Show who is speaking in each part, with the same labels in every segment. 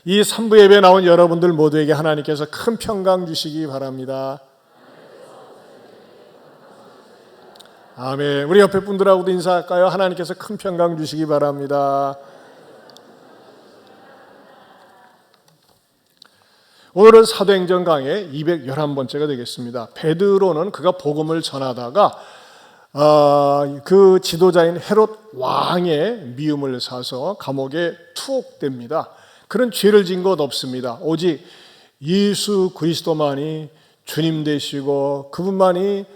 Speaker 1: 이 3부 예배에 나온 여러분들 모두에게 하나님께서 큰 평강 주시기 바랍니다. 아멘. 우리 옆에 분들하고도 인사할까요? 하나님께서 큰 평강 주시기 바랍니다. 오늘은 사도행전 강의 211번째가 되겠습니다. 베드로는 그가 복음을 전하다가 그 지도자인 헤롯 왕의 미움을 사서 감옥에 투옥됩니다. 그런 죄를 지은 것 없습니다. 오직 예수 그리스도만이 주님 되시고 그분만이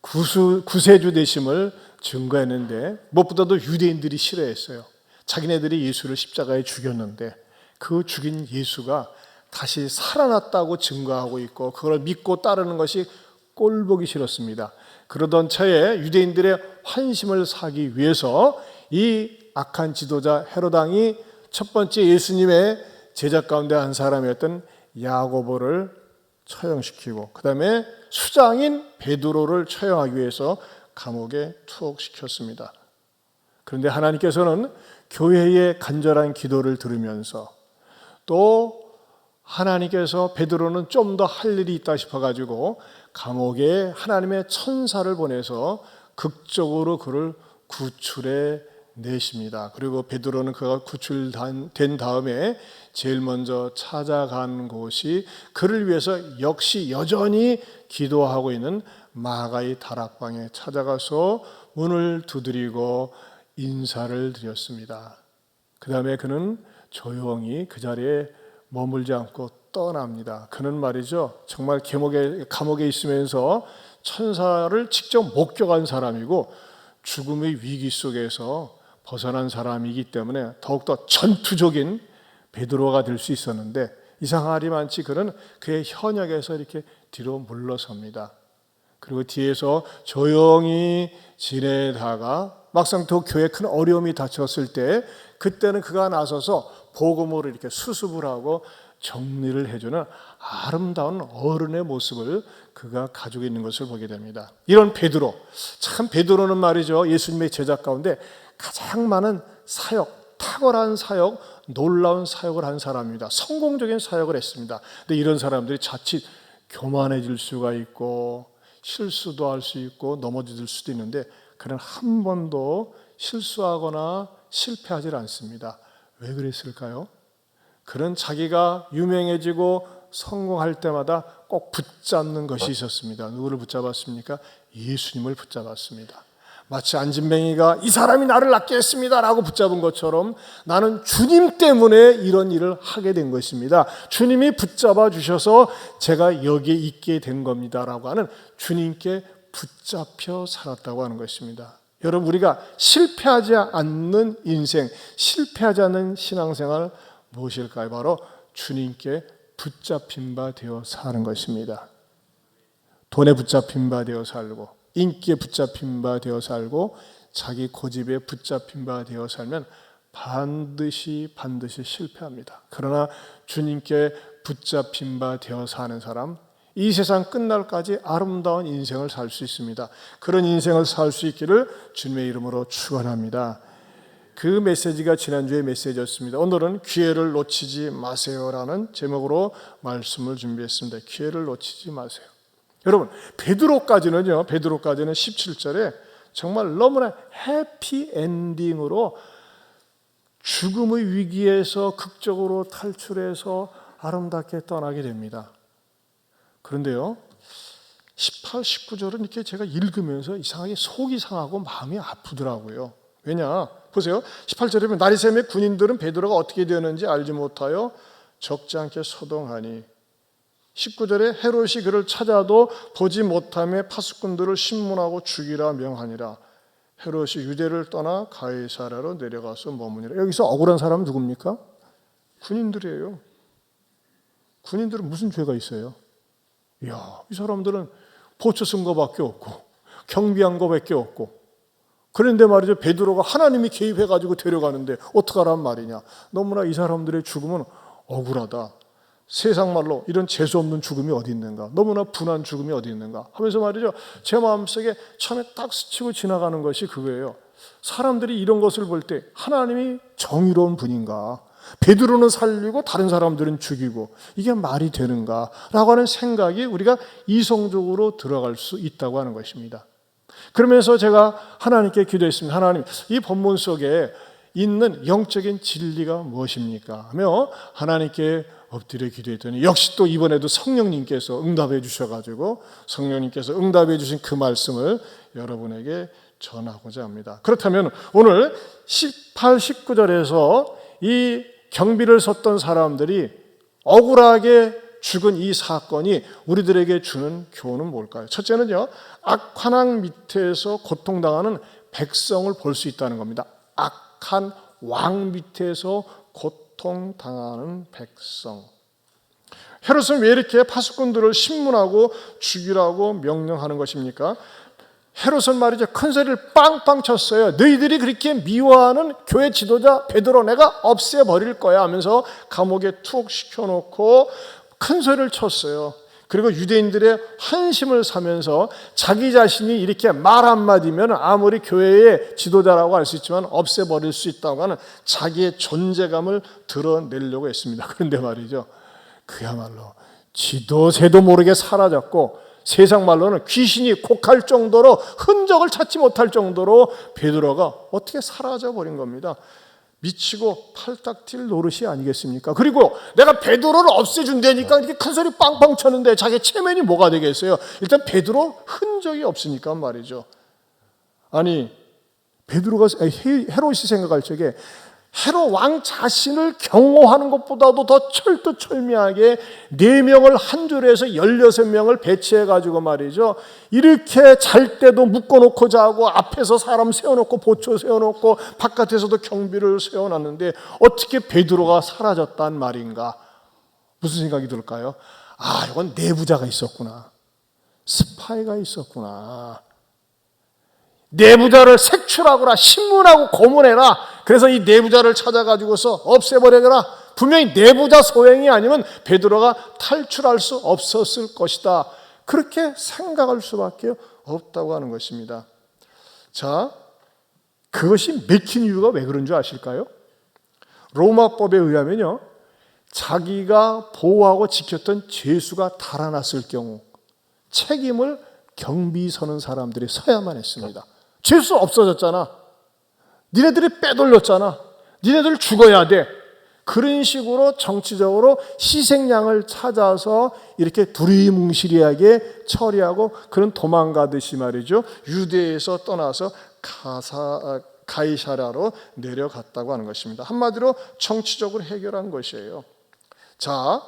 Speaker 1: 구세주 되심을 증거했는데, 무엇보다도 유대인들이 싫어했어요. 자기네들이 예수를 십자가에 죽였는데 그 죽인 예수가 다시 살아났다고 증거하고 있고 그걸 믿고 따르는 것이 꼴보기 싫었습니다. 그러던 차에 유대인들의 환심을 사기 위해서 이 악한 지도자 헤롯 왕이 첫 번째 예수님의 제자 가운데 한 사람이었던 야고보를 처형시키고 그 다음에 수장인 베드로를 처형하기 위해서 감옥에 투옥시켰습니다. 그런데 하나님께서는 교회의 간절한 기도를 들으면서 또 하나님께서 베드로는 좀 더 할 일이 있다 싶어가지고 감옥에 하나님의 천사를 보내서 극적으로 그를 구출해 내십니다. 그리고 베드로는 그가 구출된 다음에 제일 먼저 찾아간 곳이 그를 위해서 역시 여전히 기도하고 있는 마가의 다락방에 찾아가서 문을 두드리고 인사를 드렸습니다. 그 다음에 그는 조용히 그 자리에 머물지 않고 떠납니다. 그는 말이죠, 정말 감옥에 있으면서 천사를 직접 목격한 사람이고 죽음의 위기 속에서 벗어난 사람이기 때문에 더욱더 전투적인 베드로가 될 수 있었는데 이상하리만치 그는 그의 현역에서 이렇게 뒤로 물러섭니다. 그리고 뒤에서 조용히 지내다가 막상 또 교회에 큰 어려움이 닥쳤을 때 그때는 그가 나서서 복음으로 이렇게 수습을 하고 정리를 해주는 아름다운 어른의 모습을 그가 가지고 있는 것을 보게 됩니다. 이런 베드로, 참 베드로는 말이죠, 예수님의 제자 가운데 가장 많은 사역, 탁월한 사역, 놀라운 사역을 한 사람입니다. 성공적인 사역을 했습니다. 근데 이런 사람들이 자칫 교만해질 수가 있고 실수도 할 수 있고 넘어질 수도 있는데 그는 한 번도 실수하거나 실패하지 않습니다. 왜 그랬을까요? 그는 자기가 유명해지고 성공할 때마다 꼭 붙잡는 것이 있었습니다. 누구를 붙잡았습니까? 예수님을 붙잡았습니다. 마치 안진뱅이가 이 사람이 나를 낫게 했습니다 라고 붙잡은 것처럼 나는 주님 때문에 이런 일을 하게 된 것입니다. 주님이 붙잡아 주셔서 제가 여기에 있게 된 겁니다 라고 하는 주님께 붙잡혀 살았다고 하는 것입니다. 여러분, 우리가 실패하지 않는 인생, 실패하지 않는 신앙생활 무엇일까요? 바로 주님께 붙잡힌 바 되어 사는 것입니다. 돈에 붙잡힌 바 되어 살고 인기에 붙잡힌 바 되어 살고 자기 고집에 붙잡힌 바 되어 살면 반드시 실패합니다. 그러나 주님께 붙잡힌 바 되어 사는 사람, 이 세상 끝날까지 아름다운 인생을 살 수 있습니다. 그런 인생을 살 수 있기를 주님의 이름으로 축원합니다. 그 메시지가 지난주의 메시지였습니다. 오늘은 기회를 놓치지 마세요라는 제목으로 말씀을 준비했습니다. 기회를 놓치지 마세요. 여러분, 베드로까지는 17절에 정말 너무나 해피 엔딩으로 죽음의 위기에서 극적으로 탈출해서 아름답게 떠나게 됩니다. 그런데요, 18, 19절은 이렇게 제가 읽으면서 이상하게 속이 상하고 마음이 아프더라고요. 왜냐? 보세요. 18절에 보면 날이 새며 군인들은 베드로가 어떻게 되었는지 알지 못하여 적지 않게 소동하니 19절에 헤롯이 그를 찾아도 보지 못하며 파수꾼들을 신문하고 죽이라 명하니라. 헤롯이 유대를 떠나 가이사랴로 내려가서 머무니라. 여기서 억울한 사람은 누굽니까? 군인들이에요. 군인들은 무슨 죄가 있어요? 이야, 이 사람들은 보초 쓴 거밖에 없고 경비한 거밖에 없고, 그런데 말이죠, 베드로가 하나님이 개입해가지고 데려가는데 어떡하란 말이냐. 너무나 이 사람들의 죽음은 억울하다. 세상 말로 이런 재수없는 죽음이 어디 있는가, 너무나 분한 죽음이 어디 있는가 하면서 말이죠, 제 마음속에 처음에 딱 스치고 지나가는 것이 그거예요. 사람들이 이런 것을 볼 때 하나님이 정의로운 분인가, 베드로는 살리고 다른 사람들은 죽이고 이게 말이 되는가라고 하는 생각이 우리가 이성적으로 들어갈 수 있다고 하는 것입니다. 그러면서 제가 하나님께 기도했습니다. 하나님, 이 본문 속에 있는 영적인 진리가 무엇입니까? 하며 하나님께 엎드려 기도했더니 역시 또 이번에도 성령님께서 응답해 주셔가지고 성령님께서 응답해 주신 그 말씀을 여러분에게 전하고자 합니다. 그렇다면 오늘 18, 19절에서 이 경비를 섰던 사람들이 억울하게 죽은 이 사건이 우리들에게 주는 교훈은 뭘까요? 첫째는요, 악환왕 밑에서 고통당하는 백성을 볼 수 있다는 겁니다. 악한 왕 밑에서 고통당하는 백성. 헤롯은 왜 이렇게 파수꾼들을 신문하고 죽이라고 명령하는 것입니까? 헤롯은 말이죠, 큰 소리를 빵빵 쳤어요. 너희들이 그렇게 미워하는 교회 지도자 베드로 내가 없애버릴 거야 하면서 감옥에 툭 시켜놓고 큰 소리를 쳤어요. 그리고 유대인들의 한심을 사면서 자기 자신이 이렇게 말 한마디면 아무리 교회의 지도자라고 할 수 있지만 없애버릴 수 있다고 하는 자기의 존재감을 드러내려고 했습니다. 그런데 말이죠, 그야말로 지도새도 모르게 사라졌고 세상 말로는 귀신이 곡할 정도로 흔적을 찾지 못할 정도로 베드로가 어떻게 사라져버린 겁니다. 미치고 팔딱 뛸 노릇이 아니겠습니까? 그리고 내가 베드로를 없애준다니까 이렇게 큰 소리 빵빵 쳤는데 자기 체면이 뭐가 되겠어요? 일단 베드로 흔적이 없으니까 말이죠. 아니 베드로가 헤롯이 생각할 적에 헤롯 왕 자신을 경호하는 것보다도 더 철두철미하게 4명을 한 줄에서 16명을 배치해가지고 말이죠, 이렇게 잘 때도 묶어놓고 자고 앞에서 사람 세워놓고 보초 세워놓고 바깥에서도 경비를 세워놨는데 어떻게 베드로가 사라졌단 말인가? 무슨 생각이 들까요? 아, 이건 내부자가 있었구나, 스파이가 있었구나, 내부자를 색출하거나 신문하고 고문해라. 그래서 이 내부자를 찾아가지고서 없애버려라. 분명히 내부자 소행이 아니면 베드로가 탈출할 수 없었을 것이다. 그렇게 생각할 수밖에 없다고 하는 것입니다. 자, 그것이 맥힌 이유가 왜 그런 줄 아실까요? 로마법에 의하면요, 자기가 보호하고 지켰던 죄수가 달아났을 경우 책임을 경비 서는 사람들이 서야만 했습니다. 죄수 없어졌잖아. 니네들이 빼돌렸잖아. 니네들 죽어야 돼. 그런 식으로 정치적으로 희생양을 찾아서 이렇게 두리뭉실하게 처리하고 그런 도망가듯이 말이죠, 유대에서 떠나서 가이사랴로 내려갔다고 하는 것입니다. 한마디로 정치적으로 해결한 것이에요. 자,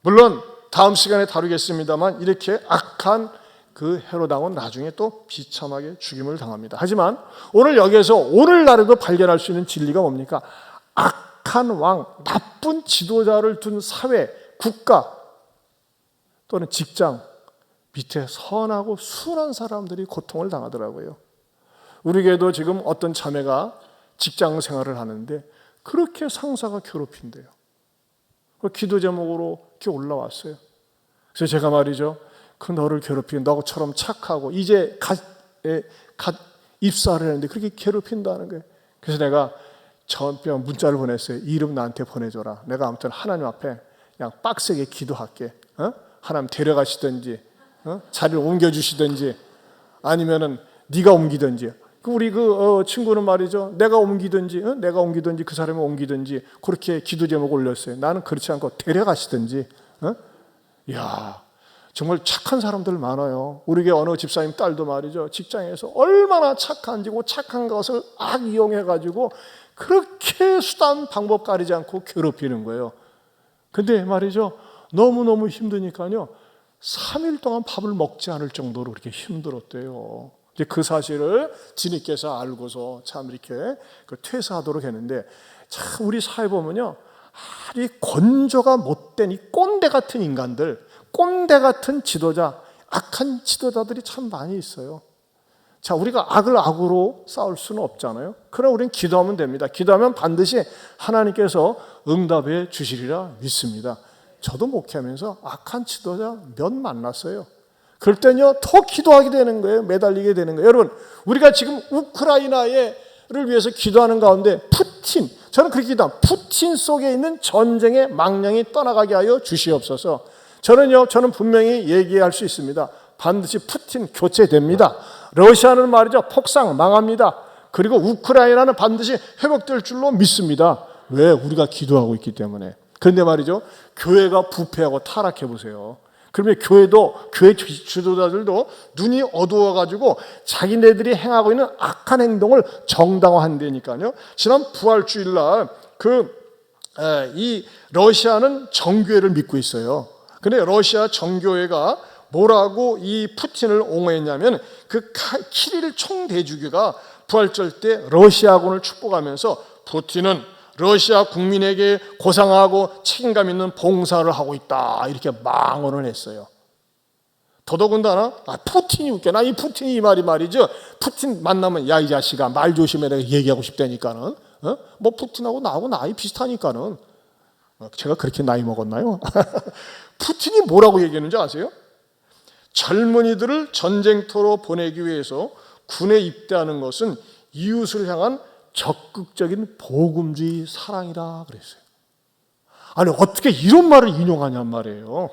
Speaker 1: 물론 다음 시간에 다루겠습니다만 이렇게 악한 그 헤롯왕은 나중에 또 비참하게 죽임을 당합니다. 하지만 오늘 여기에서 오늘날에도 발견할 수 있는 진리가 뭡니까? 악한 왕, 나쁜 지도자를 둔 사회, 국가 또는 직장 밑에 선하고 순한 사람들이 고통을 당하더라고요. 우리 교회도 지금 어떤 자매가 직장 생활을 하는데 그렇게 상사가 괴롭힌대요. 기도 제목으로 이렇게 올라왔어요. 그래서 제가 말이죠, 그 너를 괴롭히는 너처럼 착하고 이제 갓 입사를 했는데 그렇게 괴롭힌다는 거예요. 그래서 내가 문자를 보냈어요. 이름 나한테 보내줘라. 내가 아무튼 하나님 앞에 그냥 빡세게 기도할게. 하나님 데려가시든지 자리를 옮겨주시든지 아니면은 네가 옮기든지. 우리 친구는 말이죠, 내가 옮기든지 그 사람이 옮기든지 그렇게 기도 제목 올렸어요. 나는 그렇지 않고 데려가시든지. 야, 정말 착한 사람들 많아요. 우리 교회 어느 집사님 딸도 말이죠, 직장에서 얼마나 착한지 그 착한 것을 이용해가지고 그렇게 수단 방법 가리지 않고 괴롭히는 거예요. 근데 말이죠, 너무너무 힘드니까요 3일 동안 밥을 먹지 않을 정도로 그렇게 힘들었대요. 이제 그 사실을 지니께서 알고서 참 이렇게 퇴사하도록 했는데, 참 우리 사회 보면요, 이 건조가 못된 이 꼰대 같은 인간들, 꼰대 같은 지도자, 악한 지도자들이 참 많이 있어요. 자, 우리가 악을 악으로 싸울 수는 없잖아요. 그러나 우리는 기도하면 됩니다. 기도하면 반드시 하나님께서 응답해 주시리라 믿습니다. 저도 목회하면서 악한 지도자 몇 만났어요. 그럴 때는요 더 기도하게 되는 거예요. 매달리게 되는 거예요. 여러분, 우리가 지금 우크라이나를 위해서 기도하는 가운데 푸틴, 저는 그렇게 기도합니다. 푸틴 속에 있는 전쟁의 망령이 떠나가게 하여 주시옵소서. 저는 분명히 얘기할 수 있습니다. 반드시 푸틴 교체됩니다. 러시아는 말이죠, 폭삭 망합니다. 그리고 우크라이나는 반드시 회복될 줄로 믿습니다. 왜? 우리가 기도하고 있기 때문에. 그런데 말이죠, 교회가 부패하고 타락해 보세요. 그러면 교회 지도자들도 눈이 어두워가지고 자기네들이 행하고 있는 악한 행동을 정당화한다니까요. 지난 부활주일날 이 러시아는 정교회를 믿고 있어요. 근데 러시아 정교회가 뭐라고 이 푸틴을 옹호했냐면, 그 키릴 총대주교가 부활절 때 러시아군을 축복하면서 푸틴은 러시아 국민에게 고상하고 책임감 있는 봉사를 하고 있다, 이렇게 망언을 했어요. 더더군다나 푸틴이 웃겨. 나 이 푸틴이 이 말이 말이죠, 푸틴 만나면 야 이 자식아 말 조심해, 내가 얘기하고 싶다니까는. 뭐 푸틴하고 나하고 나이 비슷하니까는. 제가 그렇게 나이 먹었나요? 푸틴이 뭐라고 얘기했는지 아세요? 젊은이들을 전쟁터로 보내기 위해서 군에 입대하는 것은 이웃을 향한 적극적인 복음주의 사랑이라 그랬어요. 아니 어떻게 이런 말을 인용하냔 말이에요.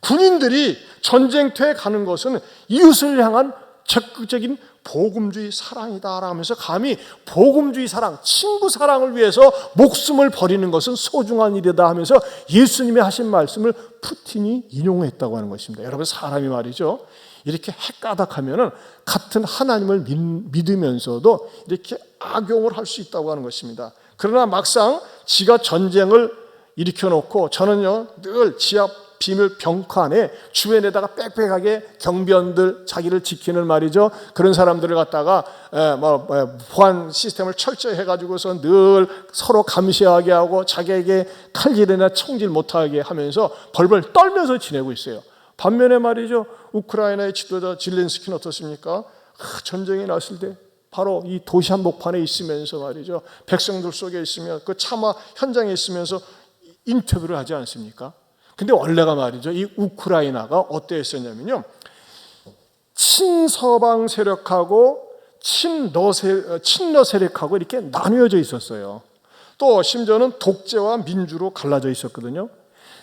Speaker 1: 군인들이 전쟁터에 가는 것은 이웃을 향한 적극적인 복음주의 사랑이다 하면서 감히 복음주의 사랑, 친구 사랑을 위해서 목숨을 버리는 것은 소중한 일이다 하면서 예수님이 하신 말씀을 푸틴이 인용했다고 하는 것입니다. 여러분, 사람이 말이죠, 이렇게 헷가닥하면은 같은 하나님을 믿으면서도 이렇게 악용을 할 수 있다고 하는 것입니다. 그러나 막상 지가 전쟁을 일으켜놓고, 저는요 늘 지하 비밀 벙커 안에 주변에다가 빽빽하게 경비원들, 자기를 지키는 말이죠, 그런 사람들을 갖다가 보안 시스템을 철저히 해가지고서 늘 서로 감시하게 하고 자기에게 칼질이나 총질 못하게 하면서 벌벌 떨면서 지내고 있어요. 반면에 말이죠, 우크라이나의 지도자 질렌스키는 어떻습니까? 전쟁이 났을 때 바로 이 도시 한복판에 있으면서 말이죠, 백성들 속에 있으며 그 차마 현장에 있으면서 인터뷰를 하지 않습니까? 근데 원래가 말이죠, 이 우크라이나가 어땠었냐면요, 친서방 세력하고 친러 세력하고 이렇게 나뉘어져 있었어요. 또 심지어는 독재와 민주로 갈라져 있었거든요.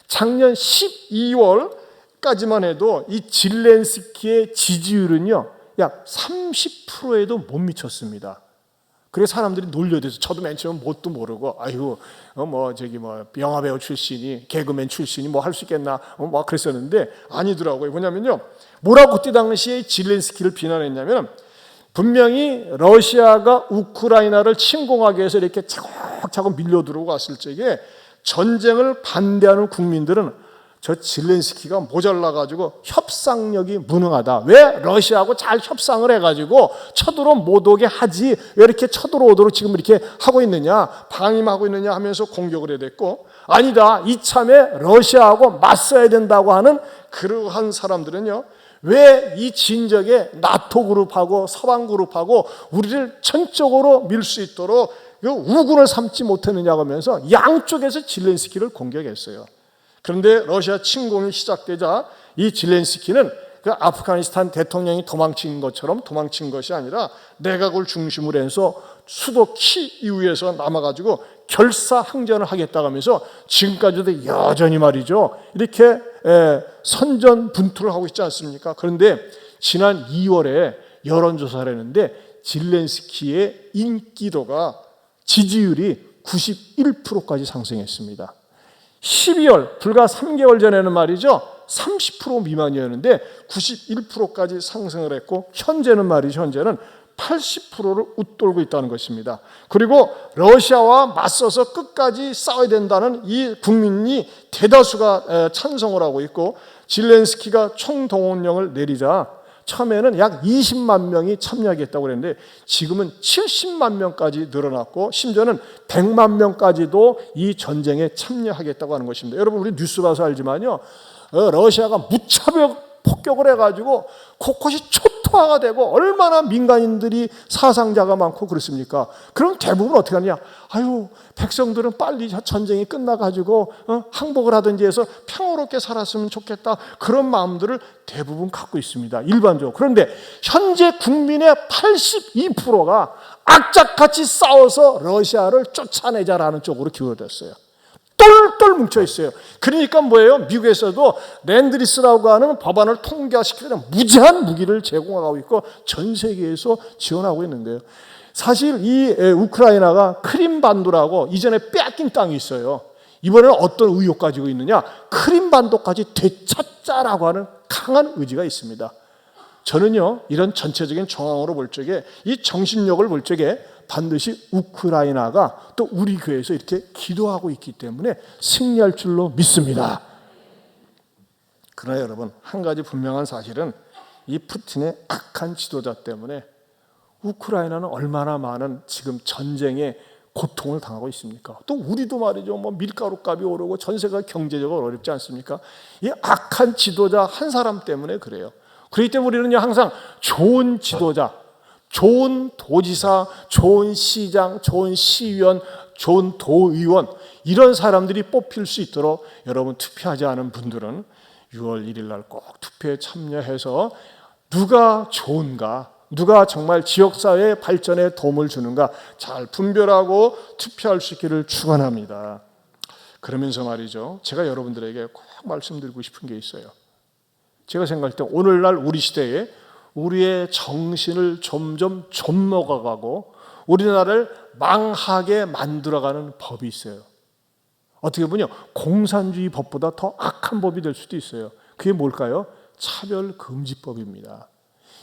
Speaker 1: 작년 12월까지만 해도 이 질렌스키의 지지율은요 약 30%에도 못 미쳤습니다. 그래서 사람들이 놀려대서, 저도 맨 처음 뭣도 모르고 영화배우 출신이, 개그맨 출신이 뭐 할 수 있겠나 막 그랬었는데 아니더라고요. 뭐냐면요, 뭐라고 그때 당시에 질렌스키를 비난했냐면, 분명히 러시아가 우크라이나를 침공하기 위해서 이렇게 차곡차곡 밀려 들어오고 왔을 적에 전쟁을 반대하는 국민들은 저 질렌스키가 모자라가지고 협상력이 무능하다. 왜 러시아하고 잘 협상을 해가지고 쳐들어 못 오게 하지, 왜 이렇게 쳐들어오도록 지금 이렇게 하고 있느냐, 방임하고 있느냐 하면서 공격을 해야 됐고, 아니다, 이참에 러시아하고 맞서야 된다고 하는 그러한 사람들은요, 왜 이 진적에 나토 그룹하고 서방 그룹하고 우리를 전적으로 밀 수 있도록 우군을 삼지 못했느냐고 하면서 양쪽에서 질렌스키를 공격했어요. 그런데 러시아 침공이 시작되자 이 질렌스키는 그 아프가니스탄 대통령이 도망친 것처럼 도망친 것이 아니라 내각을 중심으로 해서 수도 키이우에서 남아가지고 결사항전을 하겠다고 하면서 지금까지도 여전히 말이죠, 이렇게 선전분투를 하고 있지 않습니까? 그런데 지난 2월에 여론조사를 했는데 질렌스키의 인기도가, 지지율이 91%까지 상승했습니다. 12월, 불과 3개월 전에는 말이죠 30% 미만이었는데 91%까지 상승을 했고, 현재는 80%를 웃돌고 있다는 것입니다. 그리고 러시아와 맞서서 끝까지 싸워야 된다는 이 국민이 대다수가 찬성을 하고 있고, 질렌스키가 총동원령을 내리자 처음에는 약 20만 명이 참여하겠다고 그랬는데 지금은 70만 명까지 늘어났고, 심지어는 100만 명까지도 이 전쟁에 참여하겠다고 하는 것입니다. 여러분, 우리 뉴스 봐서 알지만요, 러시아가 무차별 폭격을 해가지고 곳곳이 초토화가 되고 얼마나 민간인들이 사상자가 많고 그렇습니까? 그럼 대부분 어떻게 하느냐? 아유, 백성들은 빨리 전쟁이 끝나가지고 항복을 하든지 해서 평화롭게 살았으면 좋겠다. 그런 마음들을 대부분 갖고 있습니다. 일반적으로. 그런데 현재 국민의 82%가 악착같이 싸워서 러시아를 쫓아내자라는 쪽으로 기울어졌어요. 똘똘 뭉쳐 있어요. 그러니까 뭐예요? 미국에서도 랜드리스라고 하는 법안을 통과시키는 무제한 무기를 제공하고 있고 전 세계에서 지원하고 있는 거예요. 사실 이 우크라이나가 크림반도라고 이전에 빼앗긴 땅이 있어요. 이번에는 어떤 의혹 가지고 있느냐? 크림반도까지 되찾자라고 하는 강한 의지가 있습니다. 저는요, 이런 전체적인 정황으로 볼 적에, 이 정신력을 볼 적에 반드시 우크라이나가 또 우리 교회에서 이렇게 기도하고 있기 때문에 승리할 줄로 믿습니다. 그러나 여러분, 한 가지 분명한 사실은 이 푸틴의 악한 지도자 때문에 우크라이나는 얼마나 많은 지금 전쟁의 고통을 당하고 있습니까? 또 우리도 말이죠, 뭐 밀가루 값이 오르고 전세가 경제적으로 어렵지 않습니까? 이 악한 지도자 한 사람 때문에 그래요. 그렇기 때문에 우리는 항상 좋은 지도자, 좋은 도지사, 좋은 시장, 좋은 시의원, 좋은 도의원, 이런 사람들이 뽑힐 수 있도록 여러분, 투표하지 않은 분들은 6월 1일 날 꼭 투표에 참여해서 누가 좋은가, 누가 정말 지역사회 발전에 도움을 주는가 잘 분별하고 투표할 수 있기를 축원합니다. 그러면서 말이죠, 제가 여러분들에게 꼭 말씀드리고 싶은 게 있어요. 제가 생각할 때 오늘날 우리 시대에 우리의 정신을 점점 좀먹어가고 우리나라를 망하게 만들어가는 법이 있어요. 어떻게 보면 공산주의 법보다 더 악한 법이 될 수도 있어요. 그게 뭘까요? 차별금지법입니다.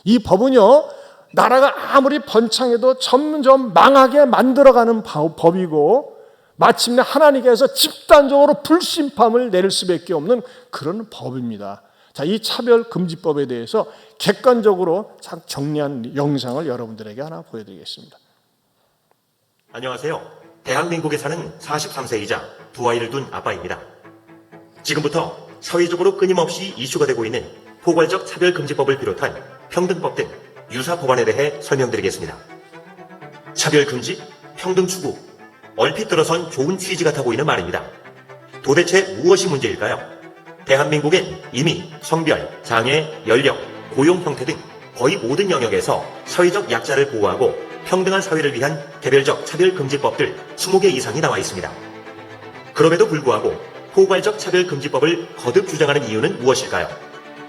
Speaker 1: 이 법은요, 나라가 아무리 번창해도 점점 망하게 만들어가는 법이고, 마침내 하나님께서 집단적으로 불심판을 내릴 수밖에 없는 그런 법입니다. 자, 이 차별금지법에 대해서 객관적으로 정리한 영상을 여러분들에게 하나 보여드리겠습니다.
Speaker 2: 안녕하세요. 대한민국에 사는 43세이자 두 아이를 둔 아빠입니다. 지금부터 사회적으로 끊임없이 이슈가 되고 있는 포괄적 차별금지법을 비롯한 평등법 등 유사 법안에 대해 설명드리겠습니다. 차별금지, 평등추구, 얼핏 들어선 좋은 취지 같아 보이는 말입니다. 도대체 무엇이 문제일까요? 대한민국엔 이미 성별, 장애, 연령, 고용 형태 등 거의 모든 영역에서 사회적 약자를 보호하고 평등한 사회를 위한 개별적 차별금지법들 20개 이상이 나와 있습니다. 그럼에도 불구하고 포괄적 차별금지법을 거듭 주장하는 이유는 무엇일까요?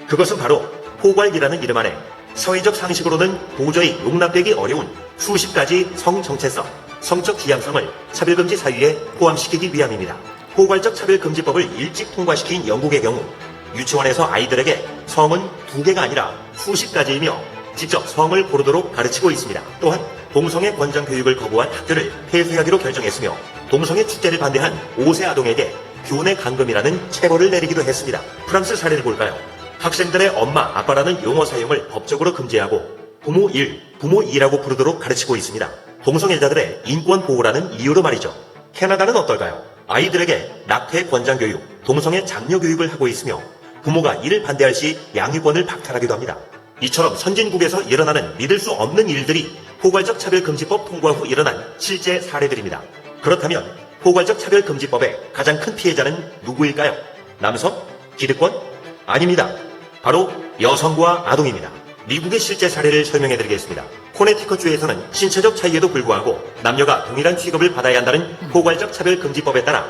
Speaker 2: 그것은 바로 포괄이라는 이름 안에 사회적 상식으로는 도저히 용납되기 어려운 수십 가지 성 정체성, 성적 지향성을 차별금지 사유에 포함시키기 위함입니다. 포괄적 차별금지법을 일찍 통과시킨 영국의 경우 유치원에서 아이들에게 성은 2개가 아니라 수십 가지이며 직접 성을 고르도록 가르치고 있습니다. 또한 동성애 권장 교육을 거부한 학교를 폐쇄하기로 결정했으며 동성애 축제를 반대한 5세 아동에게 교내 감금이라는 체벌을 내리기도 했습니다. 프랑스 사례를 볼까요? 학생들의 엄마, 아빠라는 용어 사용을 법적으로 금지하고 부모 1, 부모 2라고 부르도록 가르치고 있습니다. 동성애자들의 인권 보호라는 이유로 말이죠. 캐나다는 어떨까요? 아이들에게 낙태 권장 교육, 동성애 장려 교육을 하고 있으며 부모가 이를 반대할 시 양육권을 박탈하기도 합니다. 이처럼 선진국에서 일어나는 믿을 수 없는 일들이 포괄적 차별금지법 통과 후 일어난 실제 사례들입니다. 그렇다면 포괄적 차별금지법의 가장 큰 피해자는 누구일까요? 남성? 기득권? 아닙니다. 바로 여성과 아동입니다. 미국의 실제 사례를 설명해드리겠습니다. 코네티컷주에서는 신체적 차이에도 불구하고 남녀가 동일한 취급을 받아야 한다는 포괄적 차별금지법에 따라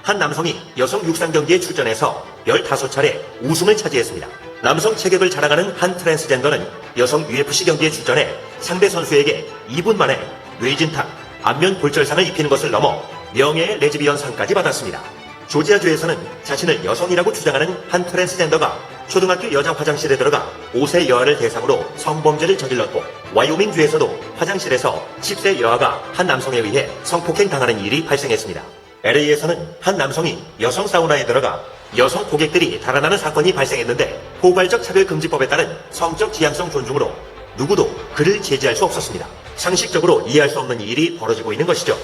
Speaker 2: 한 남성이 여성 육상 경기에 출전해서 15차례 우승을 차지했습니다. 남성 체격을 자랑하는 한 트랜스젠더는 여성 UFC 경기에 출전해 상대 선수에게 2분 만에 뇌진탕, 안면 골절상을 입히는 것을 넘어 명예의 레즈비언 상까지 받았습니다. 조지아주에서는 자신을 여성이라고 주장하는 한 트랜스젠더가 초등학교 여자 화장실에 들어가 5세 여아를 대상으로 성범죄를 저질렀고, 와이오밍주에서도 화장실에서 10세 여아가 한 남성에 의해 성폭행 당하는 일이 발생했습니다. LA에서는 한 남성이 여성 사우나에 들어가 여성 고객들이 달아나는 사건이 발생했는데 포괄적 차별금지법에 따른 성적 지향성 존중으로 누구도 그를 제지할 수 없었습니다. 상식적으로 이해할 수 없는 일이 벌어지고 있는 것이죠.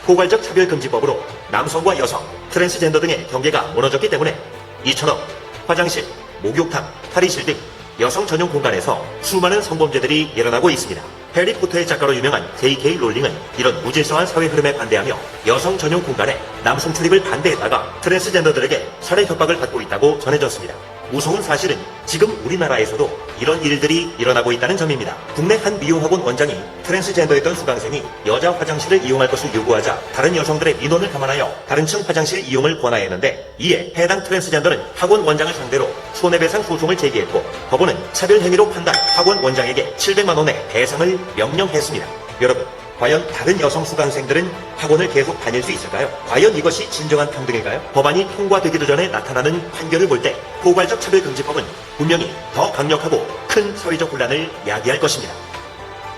Speaker 2: 포괄적 차별금지법으로 남성과 여성, 트랜스젠더 등의 경계가 무너졌기 때문에 이처럼 화장실, 목욕탕, 탈의실 등 여성 전용 공간에서 수많은 성범죄들이 일어나고 있습니다. 해리포터의 작가로 유명한 J.K. 롤링은 이런 무질서한 사회 흐름에 반대하며 여성 전용 공간에 남성 출입을 반대했다가 트랜스젠더들에게 살해 협박을 받고 있다고 전해졌습니다. 무서운 사실은 지금 우리나라에서도 이런 일들이 일어나고 있다는 점입니다. 국내 한 미용학원 원장이 트랜스젠더였던 수강생이 여자 화장실을 이용할 것을 요구하자 다른 여성들의 민원을 감안하여 다른 층 화장실 이용을 권하였는데, 이에 해당 트랜스젠더는 학원 원장을 상대로 손해배상 소송을 제기했고 법원은 차별 행위로 판단 학원 원장에게 700만 원의 배상을 명령했습니다. 여러분, 과연 다른 여성 수강생들은 학원을 계속 다닐 수 있을까요? 과연 이것이 진정한 평등일까요? 법안이 통과되기도 전에 나타나는 판결을 볼 때 포괄적 차별금지법은 분명히 더 강력하고 큰 사회적 혼란을 야기할 것입니다.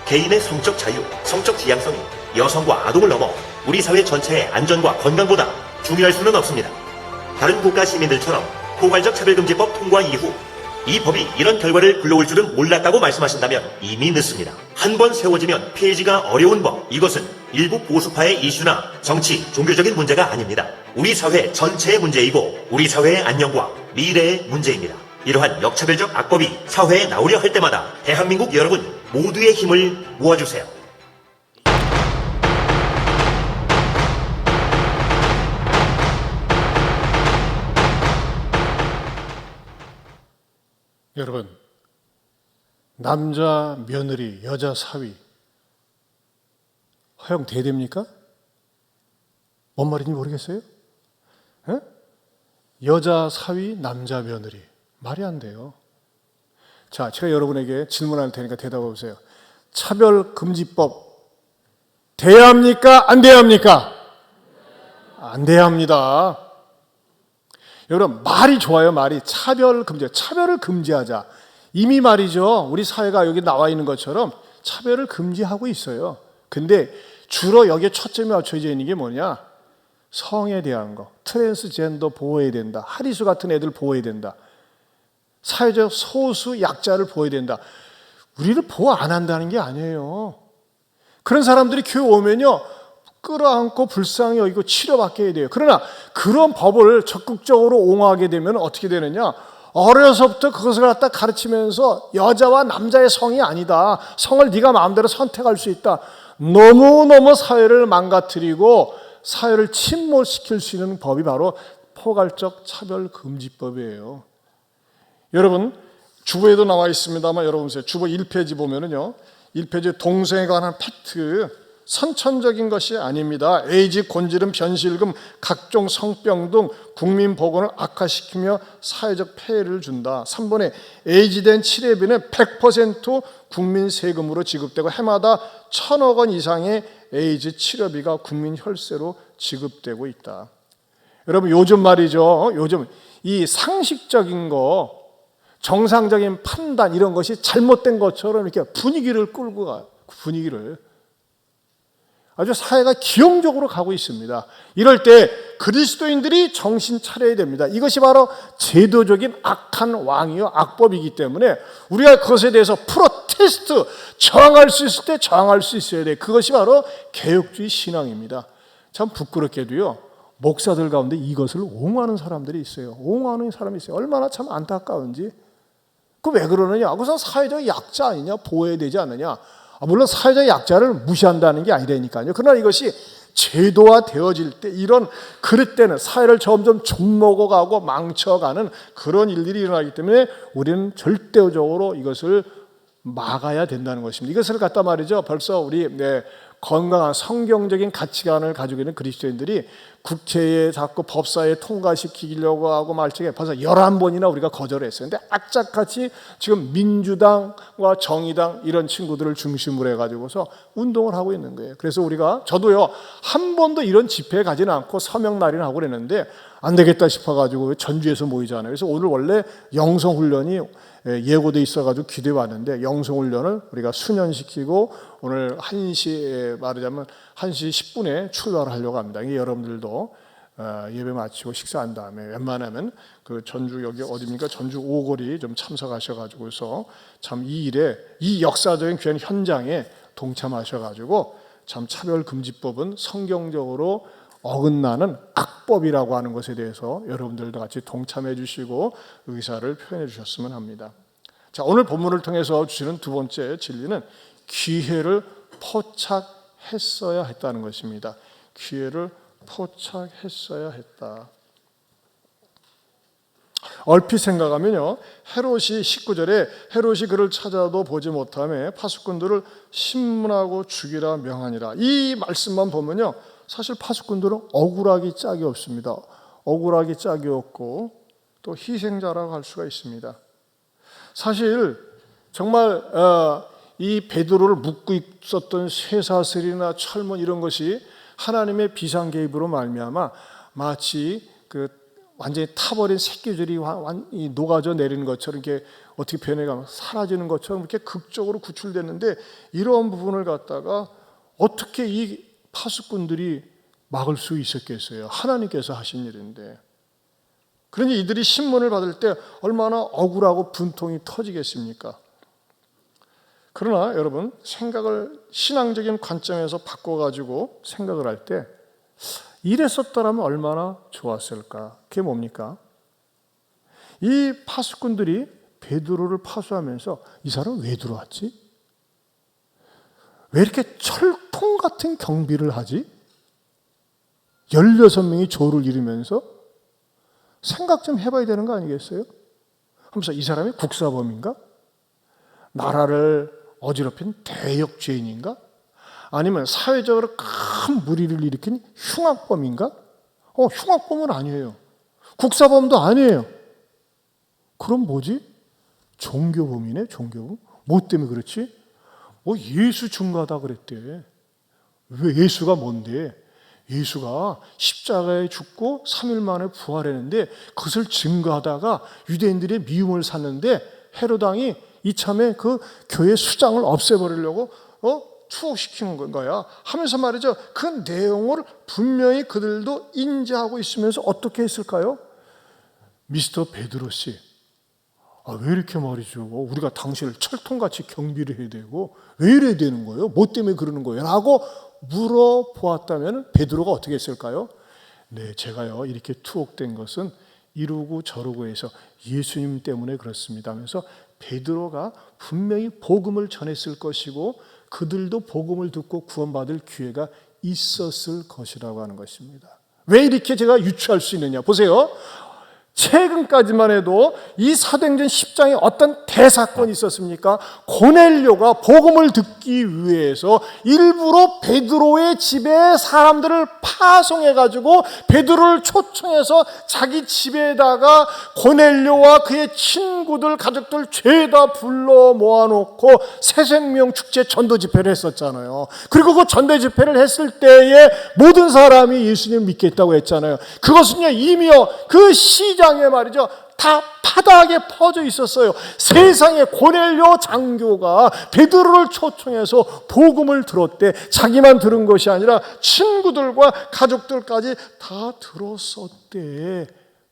Speaker 2: 개인의 성적 자유, 성적 지향성이 여성과 아동을 넘어 우리 사회 전체의 안전과 건강보다 중요할 수는 없습니다. 다른 국가 시민들처럼 포괄적 차별금지법 통과 이후 이 법이 이런 결과를 불러올 줄은 몰랐다고 말씀하신다면 이미 늦습니다. 한 번 세워지면 폐지가 어려운 법, 이것은 일부 보수파의 이슈나 정치, 종교적인 문제가 아닙니다. 우리 사회 전체의 문제이고 우리 사회의 안녕과 미래의 문제입니다. 이러한 역차별적 악법이 사회에 나오려 할 때마다 대한민국 여러분 모두의 힘을 모아주세요.
Speaker 1: 여러분, 남자 며느리, 여자 사위 허용돼야 됩니까? 뭔 말인지 모르겠어요? 에? 여자 사위, 남자 며느리 말이 안 돼요. 자, 제가 여러분에게 질문할 테니까 대답해 보세요. 차별금지법 돼야 합니까? 안 돼야 합니까? 안 돼야 합니다. 여러분, 말이 좋아요. 말이 차별금지, 차별을 금지하자. 이미 말이죠, 우리 사회가 여기 나와 있는 것처럼 차별을 금지하고 있어요. 근데 주로 여기에 초점이 맞춰져 있는 게 뭐냐? 성에 대한 거, 트랜스젠더 보호해야 된다, 하리수 같은 애들 보호해야 된다, 사회적 소수 약자를 보호해야 된다. 우리를 보호 안 한다는 게 아니에요. 그런 사람들이 교회 오면요, 끌어안고 불쌍히 여기고 치료받게 해야 돼요. 그러나 그런 법을 적극적으로 옹호하게 되면 어떻게 되느냐? 어려서부터 그것을 갖다 가르치면서 여자와 남자의 성이 아니다, 성을 네가 마음대로 선택할 수 있다, 너무너무 사회를 망가뜨리고 사회를 침몰시킬 수 있는 법이 바로 포괄적 차별금지법이에요. 여러분, 주보에도 나와 있습니다만 여러분 보세요. 주보 1페이지 보면은요, 1페이지 동성애에 관한 팩트, 선천적인 것이 아닙니다. 에이즈, 곤지름, 변실금, 각종 성병 등 국민 보건을 악화시키며 사회적 폐해를 준다. 3번에 에이즈된 치료비는 100% 국민 세금으로 지급되고 해마다 1,000억 원 이상의 에이즈 치료비가 국민 혈세로 지급되고 있다. 여러분, 요즘 말이죠, 요즘 이 상식적인 거, 정상적인 판단 이런 것이 잘못된 것처럼 이렇게 분위기를 끌고 가요. 분위기를. 아주 사회가 기형적으로 가고 있습니다. 이럴 때 그리스도인들이 정신 차려야 됩니다. 이것이 바로 제도적인 악한 왕이요, 악법이기 때문에 우리가 그것에 대해서 프로테스트, 저항할 수 있을 때 저항할 수 있어야 돼. 그것이 바로 개혁주의 신앙입니다. 참 부끄럽게도요, 목사들 가운데 이것을 옹호하는 사람들이 있어요. 옹호하는 사람이 있어요. 얼마나 참 안타까운지. 그 왜 그러느냐? 그것은 사회적 약자 아니냐? 보호해야 되지 않느냐? 물론 사회적 약자를 무시한다는 게 아니라니까요. 그러나 이것이 제도화 되어질 때, 이런 그릇 때는 사회를 점점 좀먹어가고 망쳐가는 그런 일들이 일어나기 때문에 우리는 절대적으로 이것을 막아야 된다는 것입니다. 이것을 갖다 말이죠, 벌써 우리 건강한 성경적인 가치관을 가지고 있는 그리스도인들이 국회에 자꾸 법사에 통과시키려고 하고 말청에 벌써 11번이나 우리가 거절했어요. 근데 악착같이 지금 민주당과 정의당 이런 친구들을 중심으로 해가지고서 운동을 하고 있는 거예요. 그래서 저도요, 한 번도 이런 집회에 가지는 않고 서명 날이나 하고 그랬는데 안 되겠다 싶어가지고 전주에서 모이잖아요. 그래서 오늘 원래 영성훈련이 예고돼 있어가지고 기도해 왔는데 영성훈련을 우리가 수년시키고 오늘 1시에 말하자면 1시 10분에 출발을 하려고 합니다. 여러분들도 예배 마치고 식사한 다음에 웬만하면 그 전주 여기 어디입니까? 전주 오거리 좀 참석하셔가지고서 참 이 일에, 이 역사적인 귀한 현장에 동참하셔가지고 참 차별금지법은 성경적으로 어긋나는 악법이라고 하는 것에 대해서 여러분들도 같이 동참해 주시고 의사를 표현해 주셨으면 합니다. 자, 오늘 본문을 통해서 주시는 두 번째 진리는 기회를 포착했어야 했다는 것입니다. 기회를 포착했어야 했다. 얼핏 생각하면요, 헤롯이 19절에 헤롯이 그를 찾아도 보지 못하며 파수꾼들을 신문하고 죽이라 명하니라. 이 말씀만 보면요, 사실 파수꾼들은 억울하기 짝이 없습니다. 억울하기 짝이 없고 또 희생자라고 할 수가 있습니다. 사실 정말 이 베드로를 묶고 있었던 쇠사슬이나 철문 이런 것이 하나님의 비상 개입으로 말미암아 마치 그 완전히 타버린 새끼줄이 녹아져 내리는 것처럼 이렇게 어떻게 표현해가면 사라지는 것처럼 이렇게 극적으로 구출됐는데, 이러한 부분을 갖다가 어떻게 이 파수꾼들이 막을 수 있었겠어요? 하나님께서 하신 일인데. 그러니 이들이 신문을 받을 때 얼마나 억울하고 분통이 터지겠습니까? 그러나 여러분, 생각을 신앙적인 관점에서 바꿔가지고 생각을 할 때 이랬었더라면 얼마나 좋았을까? 그게 뭡니까? 이 파수꾼들이 베드로를 파수하면서 이 사람 왜 들어왔지? 왜 이렇게 철통 같은 경비를 하지? 16명이 조를 이루면서 생각 좀 해봐야 되는 거 아니겠어요? 하면서 이 사람이 국사범인가? 나라를 어지럽힌 대역 죄인인가? 아니면 사회적으로 큰 무리를 일으킨 흉악범인가? 흉악범은 아니에요. 국사범도 아니에요. 그럼 뭐지? 종교범이네, 종교범. 뭐 때문에 그렇지? 예수 증거하다 그랬대. 왜 예수가 뭔데? 예수가 십자가에 죽고 3일 만에 부활했는데 그것을 증거하다가 유대인들의 미움을 샀는데 헤롯 왕이 이참에 그 교회 수장을 없애버리려고 추억시키는 거야 하면서 말이죠. 그 내용을 분명히 그들도 인지하고 있으면서 어떻게 했을까요? 미스터 베드로 씨, 왜 이렇게 말이죠? 우리가 당신을 철통같이 경비를 해야 되고 왜 이래야 되는 거예요? 뭐 때문에 그러는 거예요? 라고 물어보았다면 베드로가 어떻게 했을까요? 네, 제가요 이렇게 투옥된 것은 이루고 저루고 해서 예수님 때문에 그렇습니다 하면서 베드로가 분명히 복음을 전했을 것이고 그들도 복음을 듣고 구원받을 기회가 있었을 것이라고 하는 것입니다. 왜 이렇게 제가 유추할 수 있느냐? 보세요. 최근까지만 해도 이 사도행전 10장에 어떤 대사건이 있었습니까? 고넬료가 복음을 듣기 위해서 일부러 베드로의 집에 사람들을 파송해가지고 베드로를 초청해서 자기 집에다가 고넬료와 그의 친구들, 가족들 죄다 불러 모아놓고 새생명 축제 전도 집회를 했었잖아요. 그리고 그 전도 집회를 했을 때에 모든 사람이 예수님을 믿겠다고 했잖아요. 그것은요 이미요 그 시장에 말이죠 다 파다하게 퍼져 있었어요. 세상에 고넬료 장교가 베드로를 초청해서 복음을 들었대. 자기만 들은 것이 아니라 친구들과 가족들까지 다 들었었대.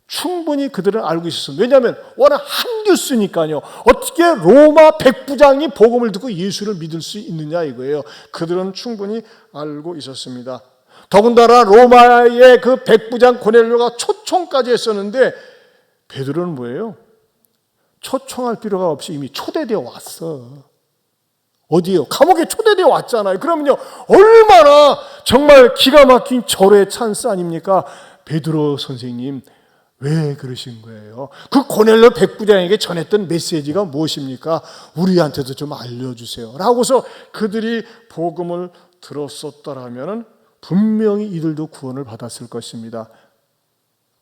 Speaker 1: 충분히 그들은 알고 있었어요. 왜냐하면 워낙 한 뉴스니까요. 어떻게 로마 백부장이 복음을 듣고 예수를 믿을 수 있느냐 이거예요. 그들은 충분히 알고 있었습니다. 더군다나 로마의 그 백부장 고넬료가 초청까지 했었는데 베드로는 뭐예요? 초청할 필요가 없이 이미 초대되어 왔어. 어디요? 감옥에 초대되어 왔잖아요. 그러면요 얼마나 정말 기가 막힌 절호의 찬스 아닙니까? 베드로 선생님 왜 그러신 거예요? 그 고넬료 백부장에게 전했던 메시지가 무엇입니까? 우리한테도 좀 알려주세요 라고서 그들이 복음을 들었었더라면 분명히 이들도 구원을 받았을 것입니다.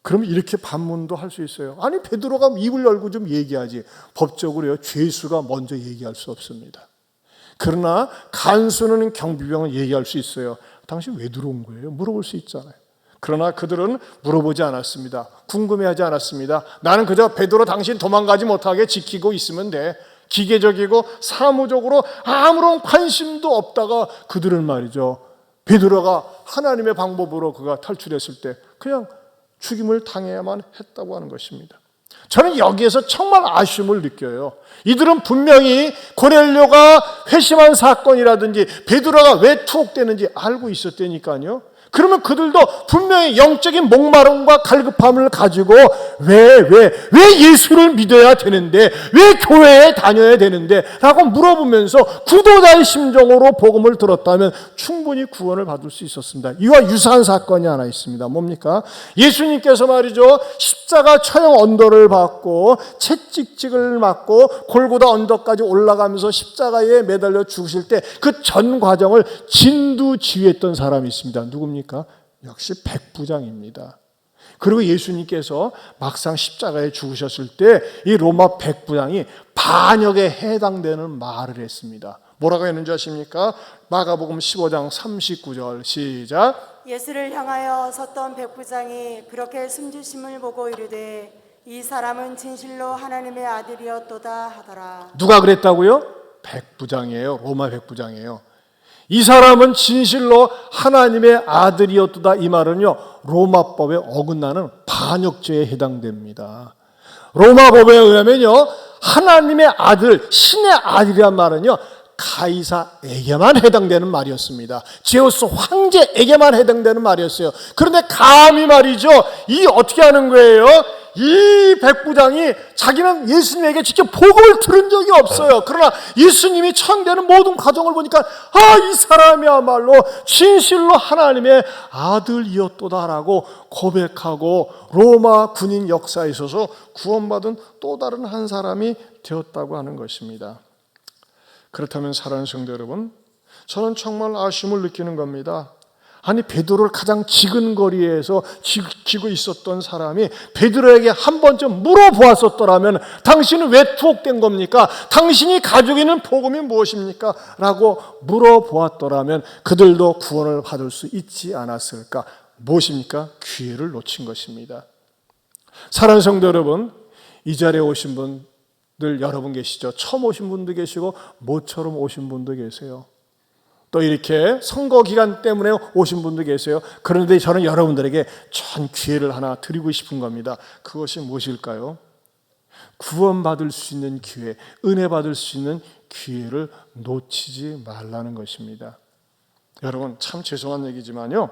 Speaker 1: 그럼 이렇게 반문도 할 수 있어요. 아니 베드로가 입을 열고 좀 얘기하지. 법적으로요 죄수가 먼저 얘기할 수 없습니다. 그러나 간수는 경비병은 얘기할 수 있어요. 당신 왜 들어온 거예요? 물어볼 수 있잖아요. 그러나 그들은 물어보지 않았습니다. 궁금해하지 않았습니다. 나는 그저 베드로 당신 도망가지 못하게 지키고 있으면 돼. 기계적이고 사무적으로 아무런 관심도 없다가 그들은 말이죠 베드로가 하나님의 방법으로 그가 탈출했을 때 그냥 죽임을 당해야만 했다고 하는 것입니다. 저는 여기에서 정말 아쉬움을 느껴요. 이들은 분명히 고넬료가 회심한 사건이라든지 베드로가 왜 투옥되는지 알고 있었다니까요. 그러면 그들도 분명히 영적인 목마름과 갈급함을 가지고 왜 예수를 믿어야 되는데, 왜 교회에 다녀야 되는데 라고 물어보면서 구도자의 심정으로 복음을 들었다면 충분히 구원을 받을 수 있었습니다. 이와 유사한 사건이 하나 있습니다. 뭡니까? 예수님께서 말이죠, 십자가 처형 언도를 받고 채찍질을 맞고 골고다 언덕까지 올라가면서 십자가에 매달려 죽으실 때 그 전 과정을 진두지휘했던 사람이 있습니다. 누굽니까? 역시 백부장입니다. 그리고 예수님께서 막상 십자가에 죽으셨을 때 이 로마 백부장이 반역에 해당되는 말을 했습니다. 뭐라고 했는지 아십니까? 마가복음 15장 39절 시작.
Speaker 3: 예수를 향하여 섰던 백부장이 그렇게 숨지심을 보고 이르되 이 사람은 진실로 하나님의 아들이었도다 하더라.
Speaker 1: 누가 그랬다고요? 백부장이에요. 로마 백부장이에요. 이 사람은 진실로 하나님의 아들이었도다. 이 말은요, 로마법에 어긋나는 반역죄에 해당됩니다. 로마법에 의하면요, 하나님의 아들, 신의 아들이란 말은요, 가이사에게만 해당되는 말이었습니다. 제우스 황제에게만 해당되는 말이었어요. 그런데 감히 말이죠, 이 어떻게 하는 거예요? 이 백부장이 자기는 예수님에게 직접 복음을 들은 적이 없어요. 그러나 예수님이 처형되는 모든 과정을 보니까 이 사람이야말로 진실로 하나님의 아들이었도다라고 고백하고 로마 군인 역사에 있어서 구원받은 또 다른 한 사람이 되었다고 하는 것입니다. 그렇다면 사랑하는 성도 여러분, 저는 정말 아쉬움을 느끼는 겁니다. 아니, 베드로를 가장 지근거리에서 지고 있었던 사람이 베드로에게 한 번쯤 물어보았었더라면 당신은 왜 투옥된 겁니까? 당신이 가지고 있는 복음이 무엇입니까? 라고 물어보았더라면 그들도 구원을 받을 수 있지 않았을까? 무엇입니까? 기회를 놓친 것입니다. 사랑하는 성도 여러분, 이 자리에 오신 분들 여러분 계시죠? 처음 오신 분도 계시고 모처럼 오신 분도 계세요. 또 이렇게 선거 기간 때문에 오신 분도 계세요. 그런데 저는 여러분들에게 전 기회를 하나 드리고 싶은 겁니다. 그것이 무엇일까요? 구원받을 수 있는 기회, 은혜 받을 수 있는 기회를 놓치지 말라는 것입니다. 여러분, 참 죄송한 얘기지만요,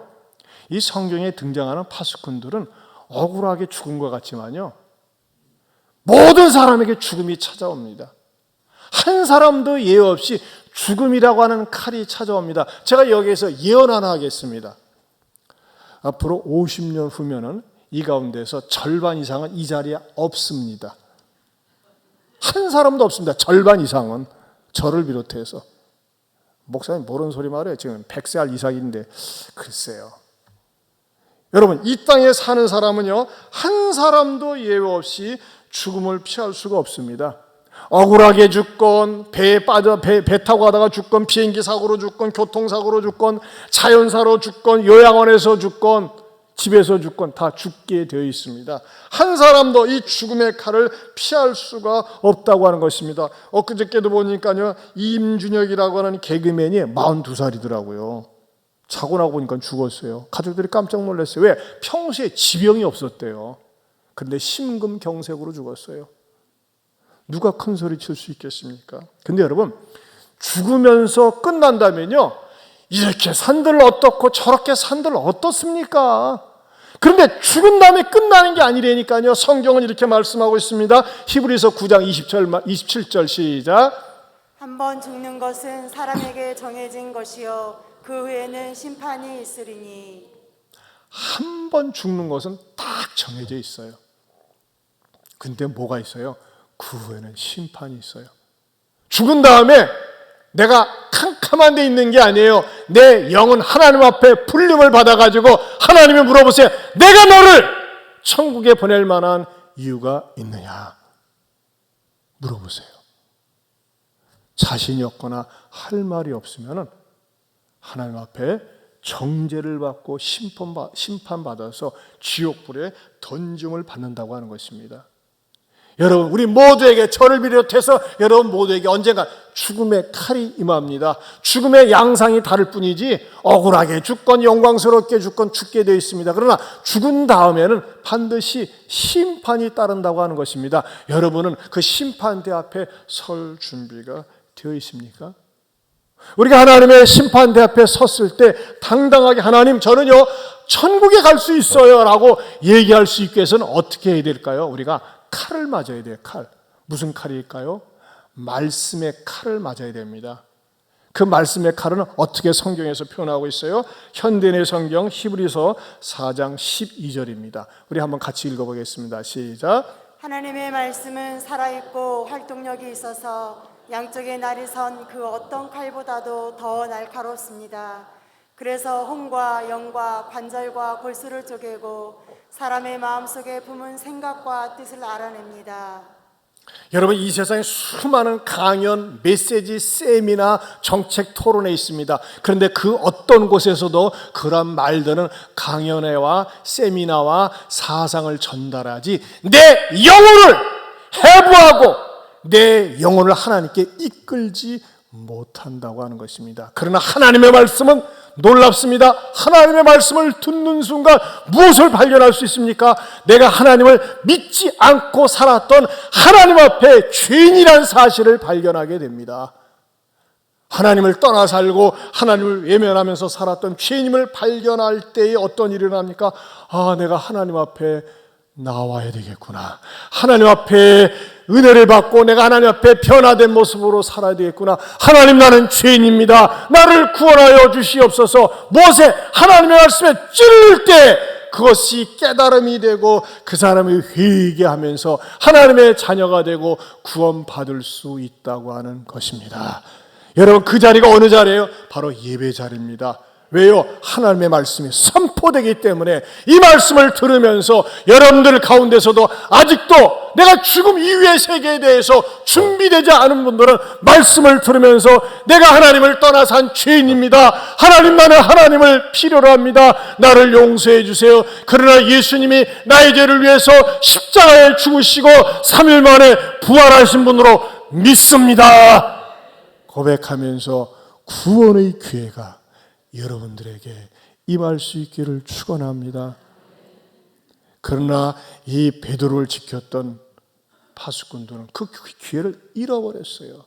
Speaker 1: 이 성경에 등장하는 파수꾼들은 억울하게 죽은 것 같지만요, 모든 사람에게 죽음이 찾아옵니다. 한 사람도 예외 없이 죽음이라고 하는 칼이 찾아옵니다. 제가 여기에서 예언 하나 하겠습니다. 앞으로 50년 후면은 이 가운데서 절반 이상은 이 자리에 없습니다. 한 사람도 없습니다. 절반 이상은, 저를 비롯해서. 목사님 모르는 소리 말해요. 지금 100살 이상인데. 글쎄요. 여러분, 이 땅에 사는 사람은요, 한 사람도 예외 없이 죽음을 피할 수가 없습니다. 억울하게 죽건, 배 타고 가다가 죽건, 비행기 사고로 죽건, 교통사고로 죽건, 자연사로 죽건, 요양원에서 죽건, 집에서 죽건 다 죽게 되어 있습니다. 한 사람도 이 죽음의 칼을 피할 수가 없다고 하는 것입니다. 엊그저께도 보니까요, 임준혁이라고 하는 개그맨이 42살이더라고요. 자고 나고 보니까 죽었어요. 가족들이 깜짝 놀랐어요. 왜? 평소에 지병이 없었대요. 그런데 심근경색으로 죽었어요. 누가 큰 소리 칠 수 있겠습니까? 근데 여러분, 죽으면서 끝난다면요, 이렇게 산들 어떻고 저렇게 산들 어떻습니까? 그런데 죽은 다음에 끝나는 게 아니라니까요. 성경은 이렇게 말씀하고 있습니다. 히브리서 9장 27절 시작.
Speaker 3: 한 번 죽는 것은 사람에게 정해진 것이요 그 후에는 심판이 있으리니.
Speaker 1: 한 번 죽는 것은 딱 정해져 있어요. 근데 뭐가 있어요? 그 후에는 심판이 있어요. 죽은 다음에 내가 캄캄한 데 있는 게 아니에요. 내 영은 하나님 앞에 불림을 받아가지고 하나님이 물어보세요. 내가 너를 천국에 보낼 만한 이유가 있느냐? 물어보세요. 자신이 없거나 할 말이 없으면 하나님 앞에 정죄를 받고 심판받아서 지옥불에 던짐을 받는다고 하는 것입니다. 여러분, 우리 모두에게, 저를 비롯해서 여러분 모두에게 언젠가 죽음의 칼이 임합니다. 죽음의 양상이 다를 뿐이지 억울하게 죽건 영광스럽게 죽건 죽게 되어 있습니다. 그러나 죽은 다음에는 반드시 심판이 따른다고 하는 것입니다. 여러분은 그 심판대 앞에 설 준비가 되어 있습니까? 우리가 하나님의 심판대 앞에 섰을 때 당당하게 하나님 저는요 천국에 갈 수 있어요 라고 얘기할 수 있게 해서는 어떻게 해야 될까요? 우리가 칼을 맞아야 돼요. 칼. 무슨 칼일까요? 말씀의 칼을 맞아야 됩니다. 그 말씀의 칼은 어떻게 성경에서 표현하고 있어요? 현대인의 성경 히브리서 4장 12절입니다. 우리 한번 같이 읽어보겠습니다. 시작.
Speaker 3: 하나님의 말씀은 살아있고 활동력이 있어서 양쪽에 날이 선 그 어떤 칼보다도 더 날카롭습니다. 그래서 혼과 영과 관절과 골수를 쪼개고 사람의 마음속에 품은 생각과 뜻을 알아냅니다.
Speaker 1: 여러분 이 세상에 수많은 강연, 메시지, 세미나, 정책 토론회 있습니다. 그런데 그 어떤 곳에서도 그런 말들은 강연회와 세미나와 사상을 전달하지 내 영혼을 해부하고 내 영혼을 하나님께 이끌지 못한다고 하는 것입니다. 그러나 하나님의 말씀은 놀랍습니다. 하나님의 말씀을 듣는 순간 무엇을 발견할 수 있습니까? 내가 하나님을 믿지 않고 살았던 하나님 앞에 죄인이라는 사실을 발견하게 됩니다. 하나님을 떠나 살고 하나님을 외면하면서 살았던 죄인임을 발견할 때에 어떤 일이 일어납니까? 아, 내가 하나님 앞에 나와야 되겠구나. 하나님 앞에 은혜를 받고 내가 하나님 앞에 변화된 모습으로 살아야 되겠구나. 하나님 나는 죄인입니다. 나를 구원하여 주시옵소서. 무엇에 하나님의 말씀에 찔릴 때 그것이 깨달음이 되고 그 사람이 회개하면서 하나님의 자녀가 되고 구원받을 수 있다고 하는 것입니다. 여러분 그 자리가 어느 자리예요? 바로 예배 자리입니다. 왜요? 하나님의 말씀이 선포되기 때문에 이 말씀을 들으면서 여러분들 가운데서도 아직도 내가 죽음 이후의 세계에 대해서 준비되지 않은 분들은 말씀을 들으면서 내가 하나님을 떠나 산 죄인입니다. 하나님 나는 하나님을 필요로 합니다. 나를 용서해 주세요. 그러나 예수님이 나의 죄를 위해서 십자가에 죽으시고 3일 만에 부활하신 분으로 믿습니다. 고백하면서 구원의 기회가 여러분들에게 임할 수 있기를 축원합니다. 그러나 이 베드로를 지켰던 파수꾼들은 그 기회를 잃어버렸어요.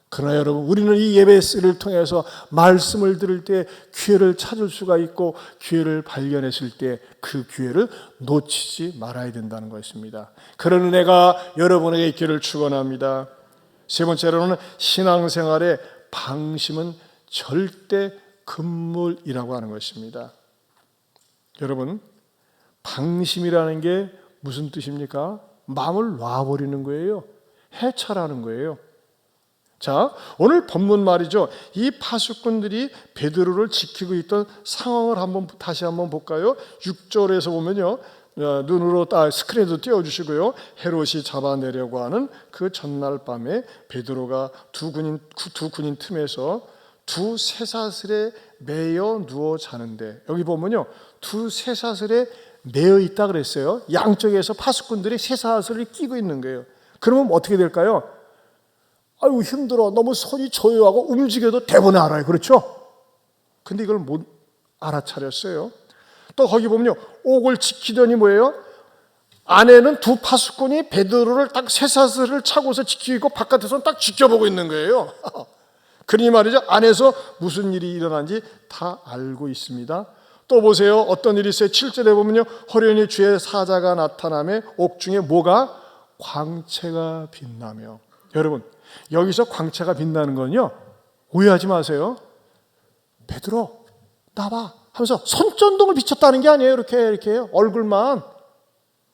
Speaker 1: 그러나 여러분 우리는 이 예배를 통해서 말씀을 들을 때 기회를 찾을 수가 있고 기회를 발견했을 때 그 기회를 놓치지 말아야 된다는 것입니다. 그런 은혜가 여러분에게 있기를 축원합니다. 세 번째로는 신앙생활의 방심은 절대 금물이라고 하는 것입니다. 여러분 방심이라는 게 무슨 뜻입니까? 마음을 놔버리는 거예요. 해찰하는 거예요. 자, 오늘 본문 말이죠. 이 파수꾼들이 베드로를 지키고 있던 상황을 다시 한번 볼까요? 6절에서 보면요. 눈으로 스크린도 띄워주시고요. 헤롯이 잡아내려고 하는 그 전날 밤에 베드로가 두 군인 틈에서 두 쇠사슬에 매여 누워 자는데, 여기 보면요 두 쇠사슬에 매여 있다 그랬어요. 양쪽에서 파수꾼들이 쇠사슬을 끼고 있는 거예요. 그러면 어떻게 될까요? 아유 힘들어, 너무 손이 조여하고 움직여도 대본에 알아요. 그렇죠? 근데 이걸 못 알아차렸어요. 또 거기 보면요 옥을 지키더니 뭐예요? 안에는 두 파수꾼이 베드로를 딱 쇠사슬을 차고서 지키고 있고 바깥에서는 딱 지켜보고 있는 거예요. 그러니 말이죠 안에서 무슨 일이 일어난지 다 알고 있습니다. 또 보세요. 어떤 일이 있어요. 7절에 보면요 호련히 주의 사자가 나타나며 옥중에 뭐가? 광채가 빛나며. 여러분 여기서 광채가 빛나는 건요 오해하지 마세요. 베드로 나봐 하면서 손전등을 비췄다는 게 아니에요. 이렇게 얼굴만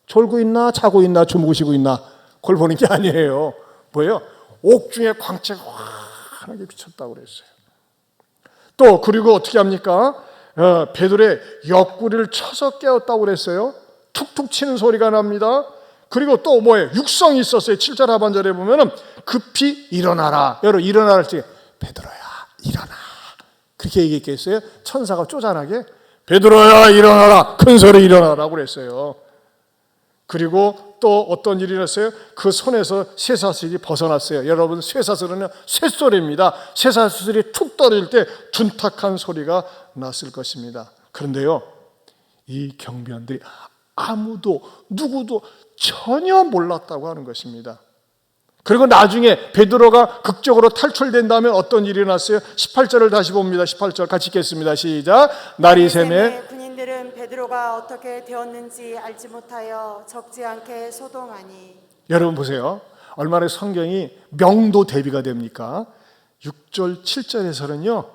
Speaker 1: 졸고 있나 자고 있나 주무시고 있나 그걸 보는 게 아니에요. 뭐예요? 옥중에 광채가 환하게 비쳤다고 그랬어요. 또 그리고 어떻게 합니까? 베드로의 옆구리를 쳐서 깨웠다고 그랬어요. 툭툭 치는 소리가 납니다. 그리고 또 뭐예요? 육성이 있었어요. 7절 하반절에 보면은 급히 일어나라. 여러분 일어나라 할 때 베드로야 일어나. 그렇게 얘기했겠어요? 천사가 쪼잔하게 베드로야 일어나라. 큰 소리 일어나라고 그랬어요. 그리고 또 어떤 일이 일어났어요? 그 손에서 쇠사슬이 벗어났어요. 여러분 쇠사슬은 쇠소리입니다. 쇠사슬이 툭 떨어질 때 둔탁한 소리가 났을 것입니다. 그런데요 이 경비원들이 아무도 누구도 전혀 몰랐다고 하는 것입니다. 그리고 나중에 베드로가 극적으로 탈출된 다음에 어떤 일이 일어났어요? 18절을 다시 봅니다. 18절 같이 읽겠습니다. 시작. 날이 새매
Speaker 3: 군인들은 베드로가 어떻게 되었는지 알지 못하여 적지 않게 소동하니.
Speaker 1: 여러분 보세요. 얼마나 성경이 명도 대비가 됩니까? 6절 7절에서는요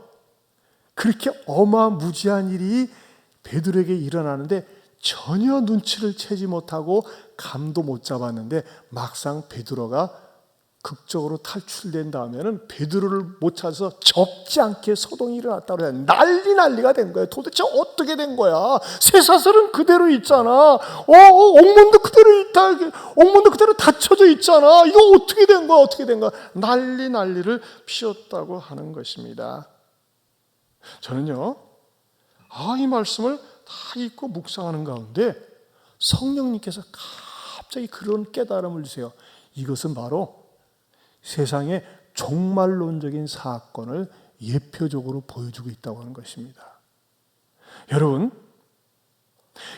Speaker 1: 그렇게 어마무지한 일이 베드로에게 일어나는데 전혀 눈치를 채지 못하고 감도 못 잡았는데 막상 베드로가 극적으로 탈출된 다음에는 베드로를 못 찾아서 적지 않게 소동이 일어났다고 해요. 난리가 된 거예요. 도대체 어떻게 된 거야? 쇠사슬은 그대로 있잖아. 옥문도 그대로 있다. 옥문도 그대로 닫혀져 있잖아. 이거 어떻게 된 거야? 어떻게 된 거야? 난리를 피웠다고 하는 것입니다. 저는요, 이 말씀을 다 읽고 묵상하는 가운데 성령님께서 갑자기 그런 깨달음을 주세요. 이것은 바로 세상의 종말론적인 사건을 예표적으로 보여주고 있다고 하는 것입니다. 여러분,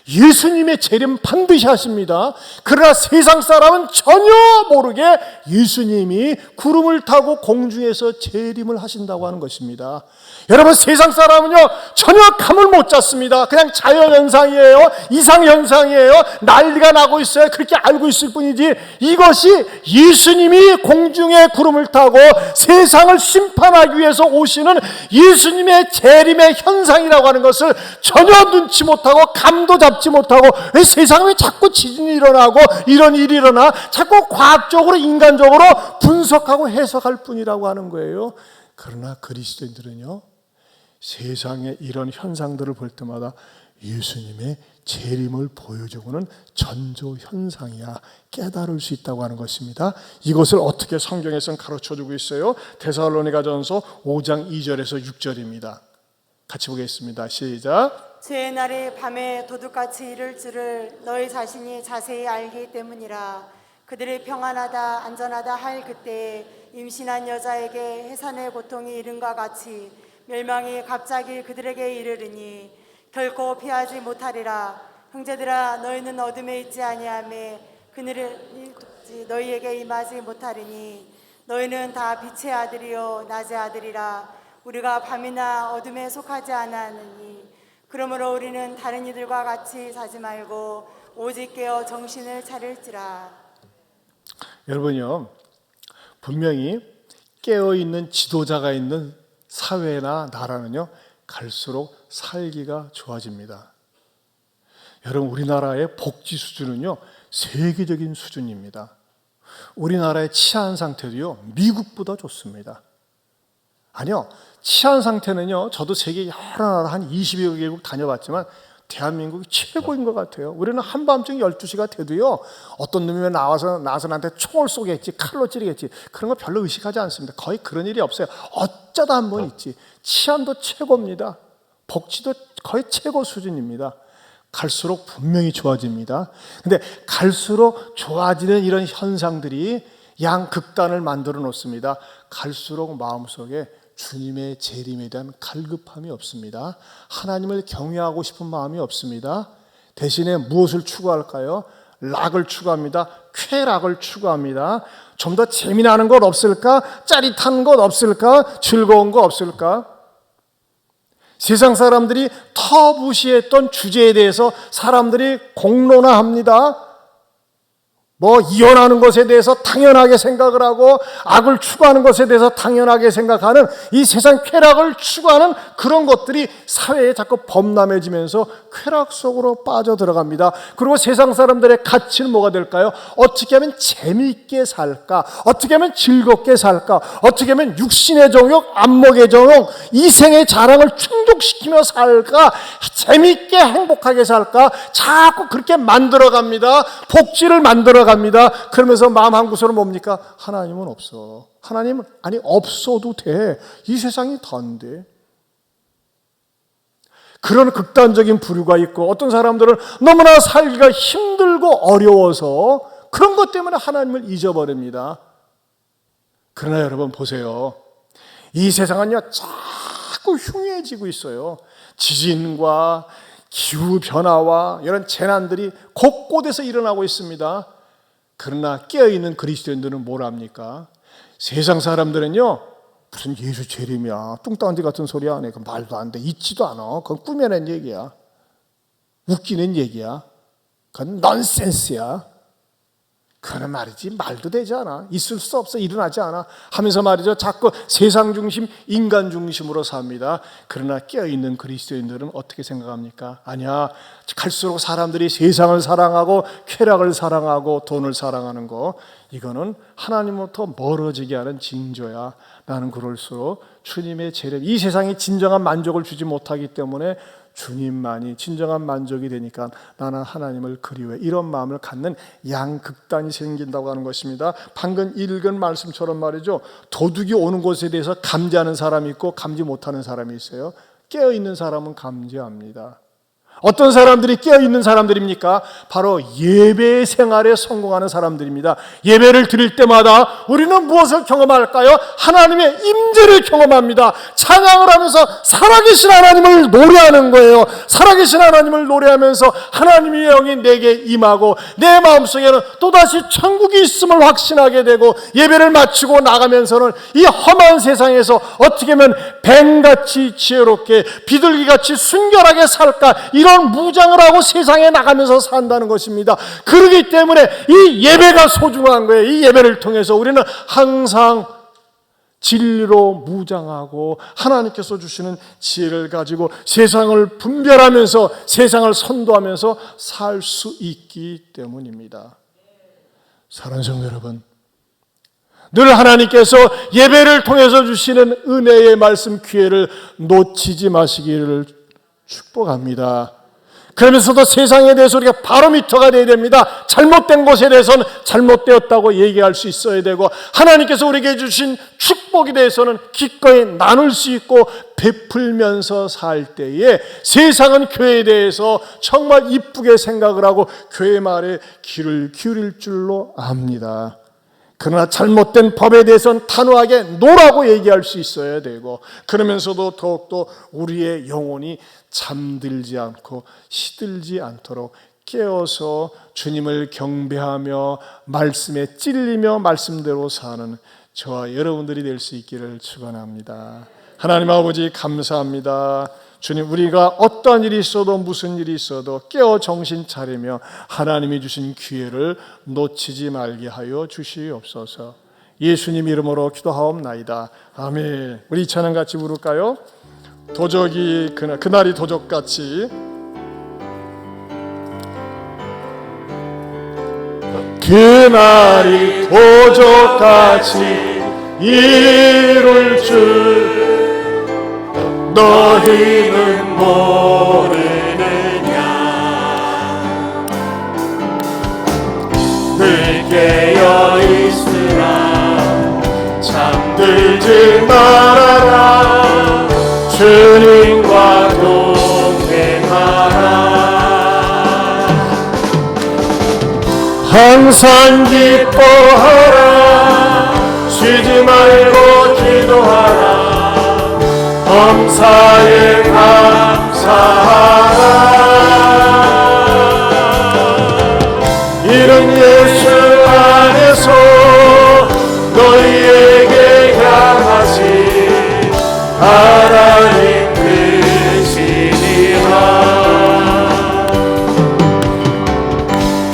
Speaker 1: 예수님의 재림 반드시 하십니다. 그러나 세상 사람은 전혀 모르게 예수님이 구름을 타고 공중에서 재림을 하신다고 하는 것입니다. 여러분, 세상 사람은요 전혀 감을 못 잡습니다. 그냥 자연현상이에요, 이상현상이에요, 난리가 나고 있어요. 그렇게 알고 있을 뿐이지 이것이 예수님이 공중에 구름을 타고 세상을 심판하기 위해서 오시는 예수님의 재림의 현상이라고 하는 것을 전혀 눈치 못하고 감도 잡지 못하고, 왜 세상에 왜 자꾸 지진이 일어나고 이런 일이 일어나, 자꾸 과학적으로 인간적으로 분석하고 해석할 뿐이라고 하는 거예요. 그러나 그리스도인들은요 세상에 이런 현상들을 볼 때마다 예수님의 재림을 보여주고는 전조 현상이야 깨달을 수 있다고 하는 것입니다. 이것을 어떻게 성경에서는 가르쳐주고 있어요? 데살로니가전서 5장 2절에서 6절입니다. 같이 보겠습니다. 시작.
Speaker 3: 주의 날이 밤에 도둑같이 이를 줄을 너희 자신이 자세히 알기 때문이라. 그들이 평안하다 안전하다 할 그때에 임신한 여자에게 해산의 고통이 이른과 같이 멸망이 갑자기 그들에게 이르르니 결코 피하지 못하리라. 형제들아, 너희는 어둠에 있지 아니하매 그늘을 너희에게 임하지 못하리니 너희는 다 빛의 아들이요 낮의 아들이라. 우리가 밤이나 어둠에 속하지 않았느니 그러므로 우리는 다른 이들과 같이 자지 말고 오직 깨어 정신을 차릴지라.
Speaker 1: 여러분요, 분명히 깨어있는 지도자가 있는 사회나 나라는요 갈수록 살기가 좋아집니다. 여러분, 우리나라의 복지 수준은요 세계적인 수준입니다. 우리나라의 치안 상태도요 미국보다 좋습니다. 아니요, 치안 상태는요 저도 세계 여러 나라 한 20여 개국 다녀봤지만 대한민국이 최고인 것 같아요. 우리는 한밤중 12시가 돼도요 어떤 놈이 나와서 나한테 총을 쏘겠지, 칼로 찌르겠지, 그런 거 별로 의식하지 않습니다. 거의 그런 일이 없어요. 어쩌다 한 번 있지. 치안도 최고입니다. 복지도 거의 최고 수준입니다. 갈수록 분명히 좋아집니다. 근데 갈수록 좋아지는 이런 현상들이 양극단을 만들어 놓습니다. 갈수록 마음속에 주님의 재림에 대한 갈급함이 없습니다. 하나님을 경외하고 싶은 마음이 없습니다. 대신에 무엇을 추구할까요? 락을 추구합니다. 쾌락을 추구합니다. 좀 더 재미나는 것 없을까? 짜릿한 것 없을까? 즐거운 것 없을까? 세상 사람들이 터부시했던 주제에 대해서 사람들이 공론화합니다. 이혼하는 것에 대해서 당연하게 생각을 하고 악을 추구하는 것에 대해서 당연하게 생각하는 이 세상 쾌락을 추구하는 그런 것들이 사회에 자꾸 범람해지면서 쾌락 속으로 빠져들어갑니다. 그리고 세상 사람들의 가치는 뭐가 될까요? 어떻게 하면 재미있게 살까? 어떻게 하면 즐겁게 살까? 어떻게 하면 육신의 정욕, 안목의 정욕, 이생의 자랑을 충족시키며 살까? 재미있게 행복하게 살까? 자꾸 그렇게 만들어갑니다. 복지를 만들어갑니다. 그러면서 마음 한구석으로 뭡니까? 하나님은 없어. 하나님은 없어도 돼. 이 세상이 다인데. 그런 극단적인 부류가 있고, 어떤 사람들은 너무나 살기가 힘들고 어려워서 그런 것 때문에 하나님을 잊어버립니다. 그러나 여러분 보세요. 이 세상은요 자꾸 흉해지고 있어요. 지진과 기후변화와 이런 재난들이 곳곳에서 일어나고 있습니다. 그러나 깨어있는 그리스도인들은 뭘 합니까? 세상 사람들은요, 무슨 예수 재림이야, 뚱딴지 같은 소리 안 해. 그 말도 안 돼. 있지도 않아. 그건 꾸며낸 얘기야. 웃기는 얘기야. 그건 넌센스야. 그거는 말이지 말도 되지 않아. 있을 수 없어. 일어나지 않아. 하면서 말이죠. 자꾸 세상 중심, 인간 중심으로 삽니다. 그러나 깨어있는 그리스도인들은 어떻게 생각합니까? 아니야. 갈수록 사람들이 세상을 사랑하고 쾌락을 사랑하고 돈을 사랑하는 거, 이거는 하나님으로부터 멀어지게 하는 징조야. 나는 그럴수록 주님의 재림, 이 세상이 진정한 만족을 주지 못하기 때문에 주님만이 진정한 만족이 되니까 나는 하나님을 그리워해. 이런 마음을 갖는 양극단이 생긴다고 하는 것입니다. 방금 읽은 말씀처럼 말이죠, 도둑이 오는 곳에 대해서 감지하는 사람이 있고 감지 못하는 사람이 있어요. 깨어있는 사람은 감지합니다. 어떤 사람들이 깨어있는 사람들입니까? 바로 예배 생활에 성공하는 사람들입니다. 예배를 드릴 때마다 우리는 무엇을 경험할까요? 하나님의 임재를 경험합니다. 찬양을 하면서 살아계신 하나님을 노래하는 거예요. 살아계신 하나님을 노래하면서 하나님의 영이 내게 임하고 내 마음속에는 또다시 천국이 있음을 확신하게 되고, 예배를 마치고 나가면서는 이 험한 세상에서 어떻게 하면 뱀같이 지혜롭게 비둘기같이 순결하게 살까, 이런 무장을 하고 세상에 나가면서 산다는 것입니다. 그렇기 때문에 이 예배가 소중한 거예요. 이 예배를 통해서 우리는 항상 진리로 무장하고 하나님께서 주시는 지혜를 가지고 세상을 분별하면서 세상을 선도하면서 살 수 있기 때문입니다. 사랑하는 성도 여러분, 늘 하나님께서 예배를 통해서 주시는 은혜의 말씀 기회를 놓치지 마시기를 축복합니다. 그러면서도 세상에 대해서 우리가 바로미터가 되어야 됩니다. 잘못된 것에 대해서는 잘못되었다고 얘기할 수 있어야 되고, 하나님께서 우리에게 주신 축복에 대해서는 기꺼이 나눌 수 있고 베풀면서 살 때에 세상은 교회에 대해서 정말 이쁘게 생각을 하고 교회 말에 귀를 기울일 줄로 압니다. 그러나 잘못된 법에 대해서는 단호하게 노라고 얘기할 수 있어야 되고, 그러면서도 더욱더 우리의 영혼이 잠들지 않고 시들지 않도록 깨어서 주님을 경배하며 말씀에 찔리며 말씀대로 사는 저와 여러분들이 될 수 있기를 축원합니다. 하나님 아버지 감사합니다. 주님, 우리가 어떠한 일이 있어도 무슨 일이 있어도 깨어 정신 차리며 하나님이 주신 기회를 놓치지 말게 하여 주시옵소서. 예수님 이름으로 기도하옵나이다. 아멘. 우리 이 찬양 같이 부를까요? 도적이 그날이 도적같이, 그날이 도적같이 이룰 줄 너희는 모르느냐. 늘 깨어 있으라, 잠들지 말아라. 주님과 동행하라. 항상 기뻐하라. 쉬지 말고 기도하라. 범사에 감사하라. 이런 예수 안에서 너희에게 향하신 하나님 되시니라.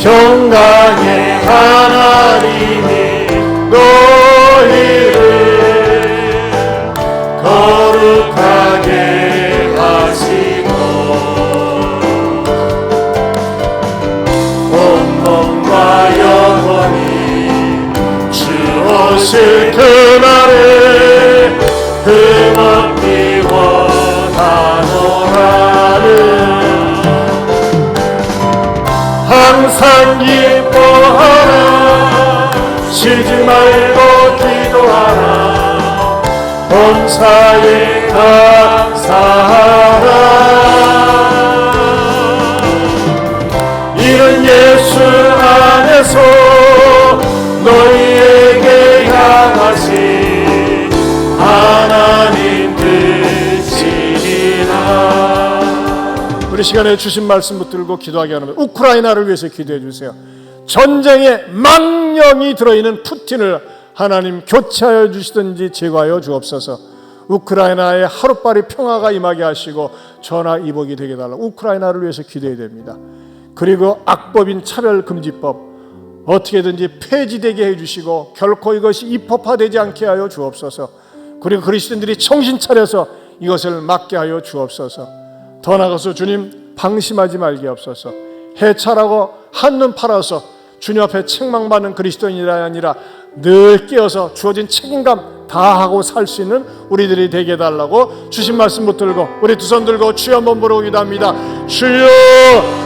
Speaker 1: 평강의 하나님이 너희를 거룩하게 하시고 온몸과 영혼이 주 오실 그날에 흠없이 원하노라는, 항상 기뻐하라. 쉬지 말고 기도하라. 범사에 감사하라. 이런 예수 안에서 너희에게 향하신 하나님 되시리라. 우리 시간에 주신 말씀 붙들고 기도하게 하는 우크라이나를 위해서 기도해 주세요. 전쟁의 망령이 들어있는 푸틴을 하나님 교체하여 주시든지 제거하여 주옵소서. 우크라이나에 하루빨리 평화가 임하게 하시고 전화위복이 되게 달라. 우크라이나를 위해서 기도해야 됩니다. 그리고 악법인 차별금지법 어떻게든지 폐지되게 해주시고 결코 이것이 입법화되지 않게 하여 주옵소서. 그리고 그리스도인들이 정신 차려서 이것을 막게 하여 주옵소서. 더 나아가서 주님 방심하지 말게 없소서. 해찰하고 한눈 팔아서 주님 앞에 책망받는 그리스도인이 아니라 늘 깨어서 주어진 책임감 다하고 살 수 있는 우리들이 되게 해달라고 주신 말씀 붙들고 우리 두 손 들고 주여 한번 부르고 기도합니다. 주여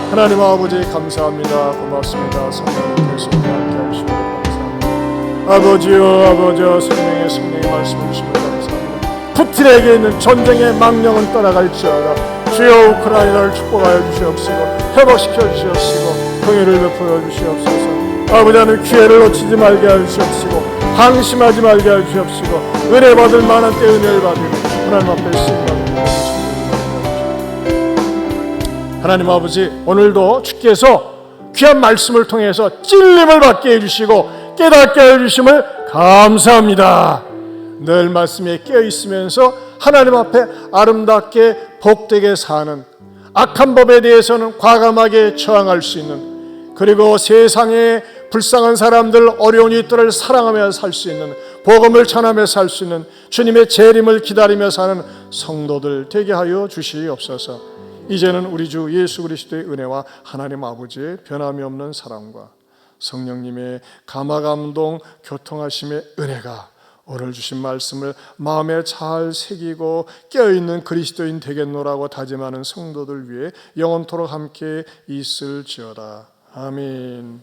Speaker 1: 하나님 아버지 감사합니다. 고맙습니다. 성령님 계시고 함께 하시고 감사합니다. 아버지여 생명의 말씀을 주시고 감사합니다. 푸틴에게 있는 전쟁의 망령은 떠나갈지어다. 주여 우크라이나를 축복하여 주시옵시고 회복시켜 주시옵시고 긍휼을 베풀어 주시옵소서. 아버지 하나님 기회를 놓치지 말게 하여 주시옵시고 방심하지 말게 하여 주시옵시고 은혜 받을 만한 때 은혜를 받으며 하나님 앞에 신뢰하는 하나님 아버지 오늘도 주께서 귀한 말씀을 통해서 찔림을 받게 해주시고 깨닫게 해주심을 감사합니다. 늘 말씀에 깨어있으면서 하나님 앞에 아름답게 복되게 사는 악한 법에 대해서는 과감하게 저항할 수 있는 그리고 세상에 불쌍한 사람들 어려운 이들을 사랑하며 살 수 있는 복음을 전하며 살 수 있는 주님의 재림을 기다리며 사는 성도들 되게 하여 주시옵소서. 이제는 우리 주 예수 그리스도의 은혜와 하나님 아버지의 변함이 없는 사랑과 성령님의 감화감동 교통하심의 은혜가 오늘 주신 말씀을 마음에 잘 새기고 깨어있는 그리스도인 되겠노라고 다짐하는 성도들 위해 영원토록 함께 있을지어다. 아멘.